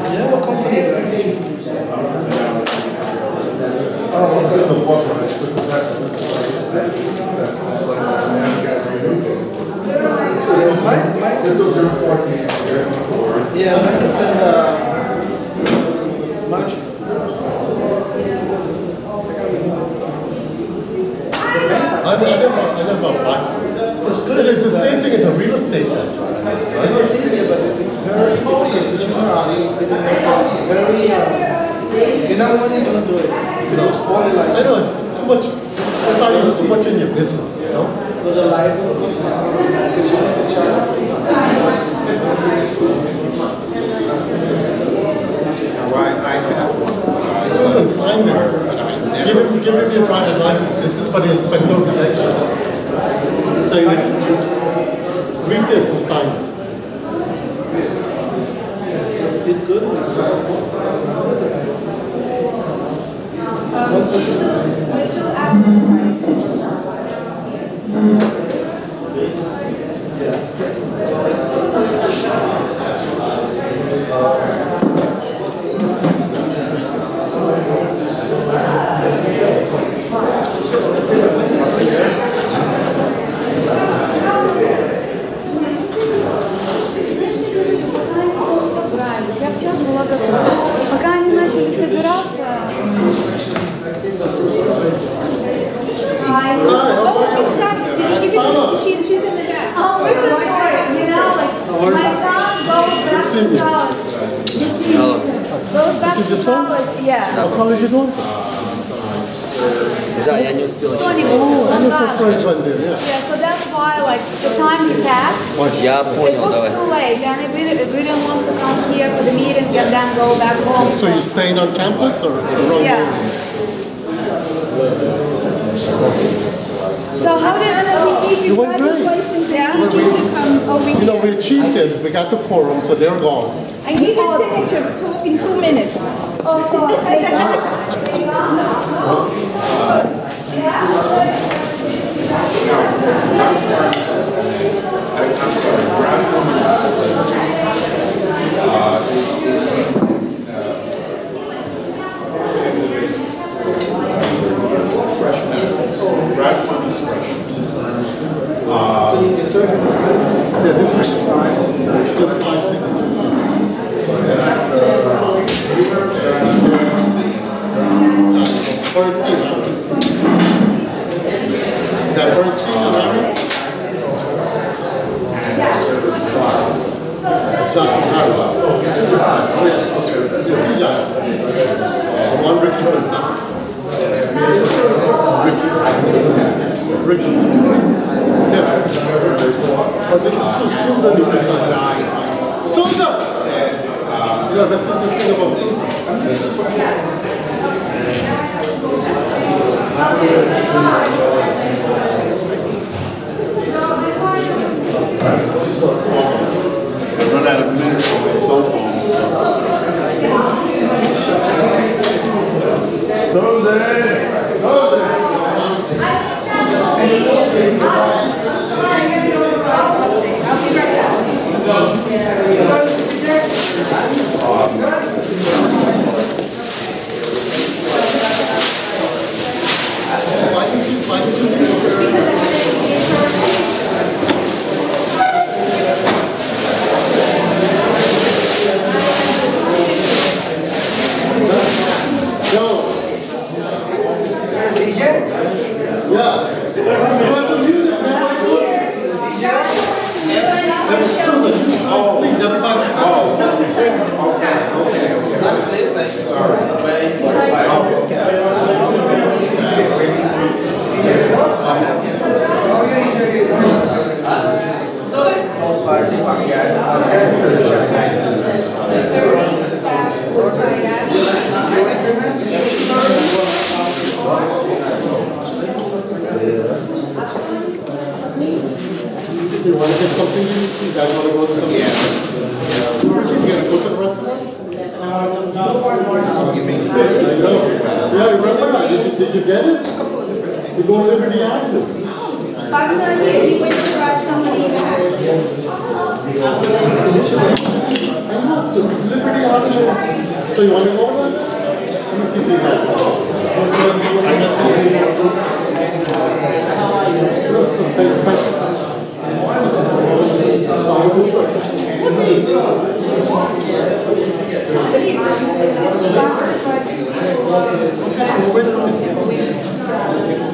yeah, what company? Oh, what's in the book? It's June 14th. Yeah, mine is in March. never applied for it. It is the same thing as a real estate test, right? It's easier, but it's very difficult. It's very, if you're not wanting to do it, you know, spoil your license. I know, it's too much, everybody is too much in your business, you know? Those are liabilities now, because you need to charge. Susan, sign this. Give him your driver's license. This is for the inspector of elections. So you read this and sign this. Did good. We're still advertising. Я вчера была готова. Пока они начали собираться. She's in the back. Oh, we're so sorry. You know, like my son goes back to college. Goes back to college. Yeah. How college you going? Да, я не успел. Yeah, so that's why, like, the time he passed, Я it понял, was давай. too late, and we didn't want to come here for the meeting and then go back home. So you're staying on campus or around? Yeah. So how did You went great. Yeah. You know, we achieved it. We got the quorum, so they're gone. I need a signature, talk in 2 minutes. I'm sorry, Rajwoman's freshman. Rajwoman is freshman. Yeah, this is just my signatures. Bernstein, that Bernstein and Harris? Joshua Harris. It's the one Ricky Massa. Ricky. Yeah. But this is Susan. Susan! You know, this is the thing about Susan. I run out of minutes on my cell phone. Why did you leave? Please, everybody. You want to get something? You guys want to go to some? Yeah. You gonna cook at the restaurant? Yeah, remember? Did you get it? You're going to Liberty Avenue. Bugs on here, he went to drive somebody back. I know, so Liberty Avenue. So you want to go with us? Let me see if these are. Thanks, special.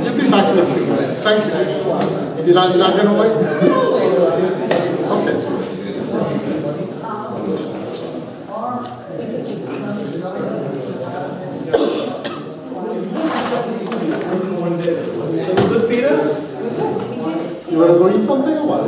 You'll be back in a few minutes. Thank you. You're not going to wait? Okay. So you good, Peter? You want to go eat something or what?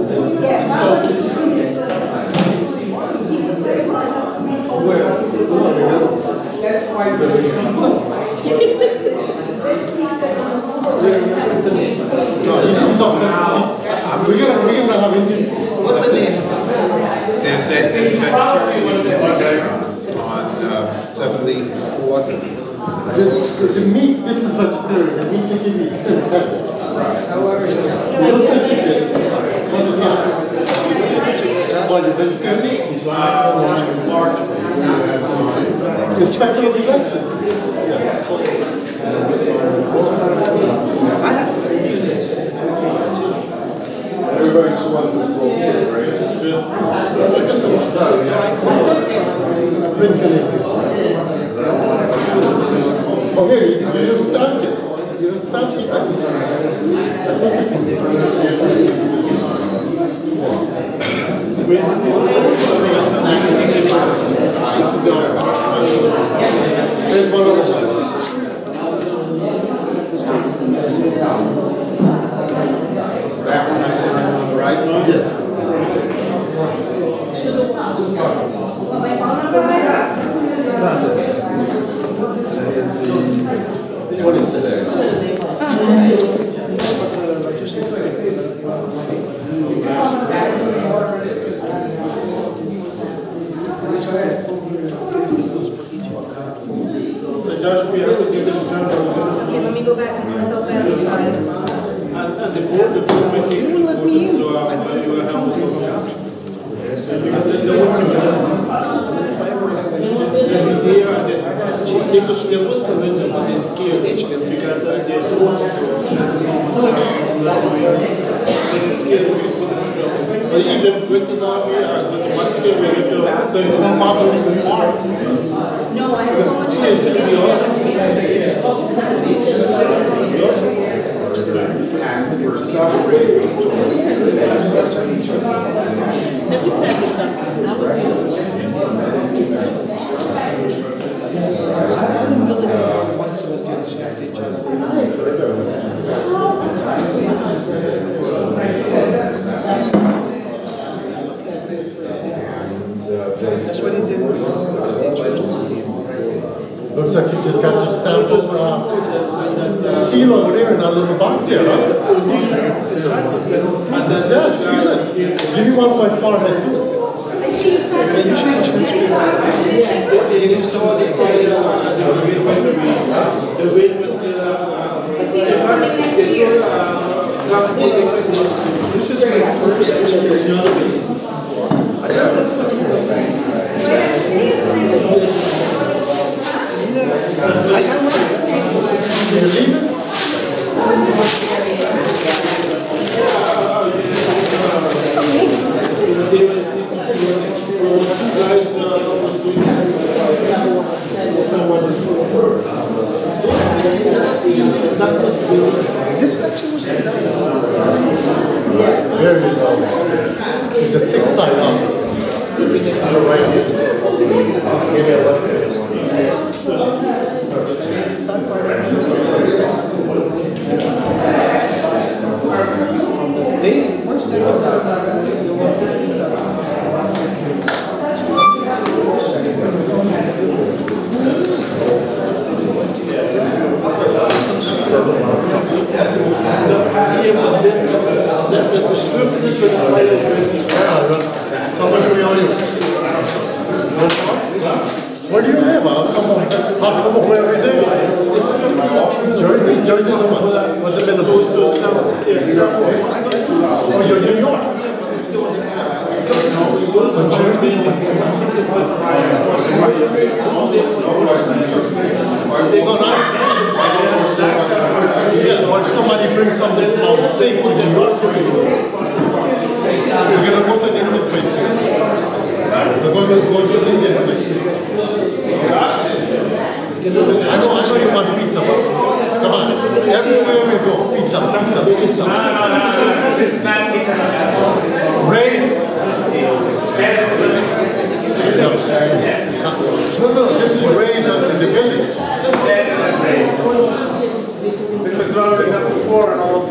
He's upset. We're gonna have Indian food. What's the name? There's a vegetarian Indian restaurant on 74th. The meat, this is vegetarian. The meat they give you is synthetic. Right. You don't say chicken. What's that? What, the vegetarian meat? Large. It's speculative vegetables. I have Everybody's one was okay, you just start this. You just start this, right? There's one other child. That one is on the right? Yes. What is it? Josh, we have to give them time. Okay, let me go back and help out the guys. And the board, the committee, so you will help us over. Because we are also when they're scared because they're so scared. But even with the army, automatically we get the model is marked. No, I have so much time to get And we're suffering. That's what he did. Looks like you just got your stamp seal over there in that little box here, right? Yeah, seal it. Give me one of my forehead too. This is my first experience. This picture was There you go. It's a thick side up. How much do we owe you? Where do you live? I'll come over every day. Jersey's a month. What's the minimum? Oh, you're in New York. But Jersey's yeah, but if somebody brings something out of state with New York, we're going to go to the Indian place. We're going to go to the Indian place. I know you want pizza, but Come on. Everywhere we go, pizza, pizza, pizza. No, this is not pizza. Race. No, this is raised in the village. This was voted number 4 on all the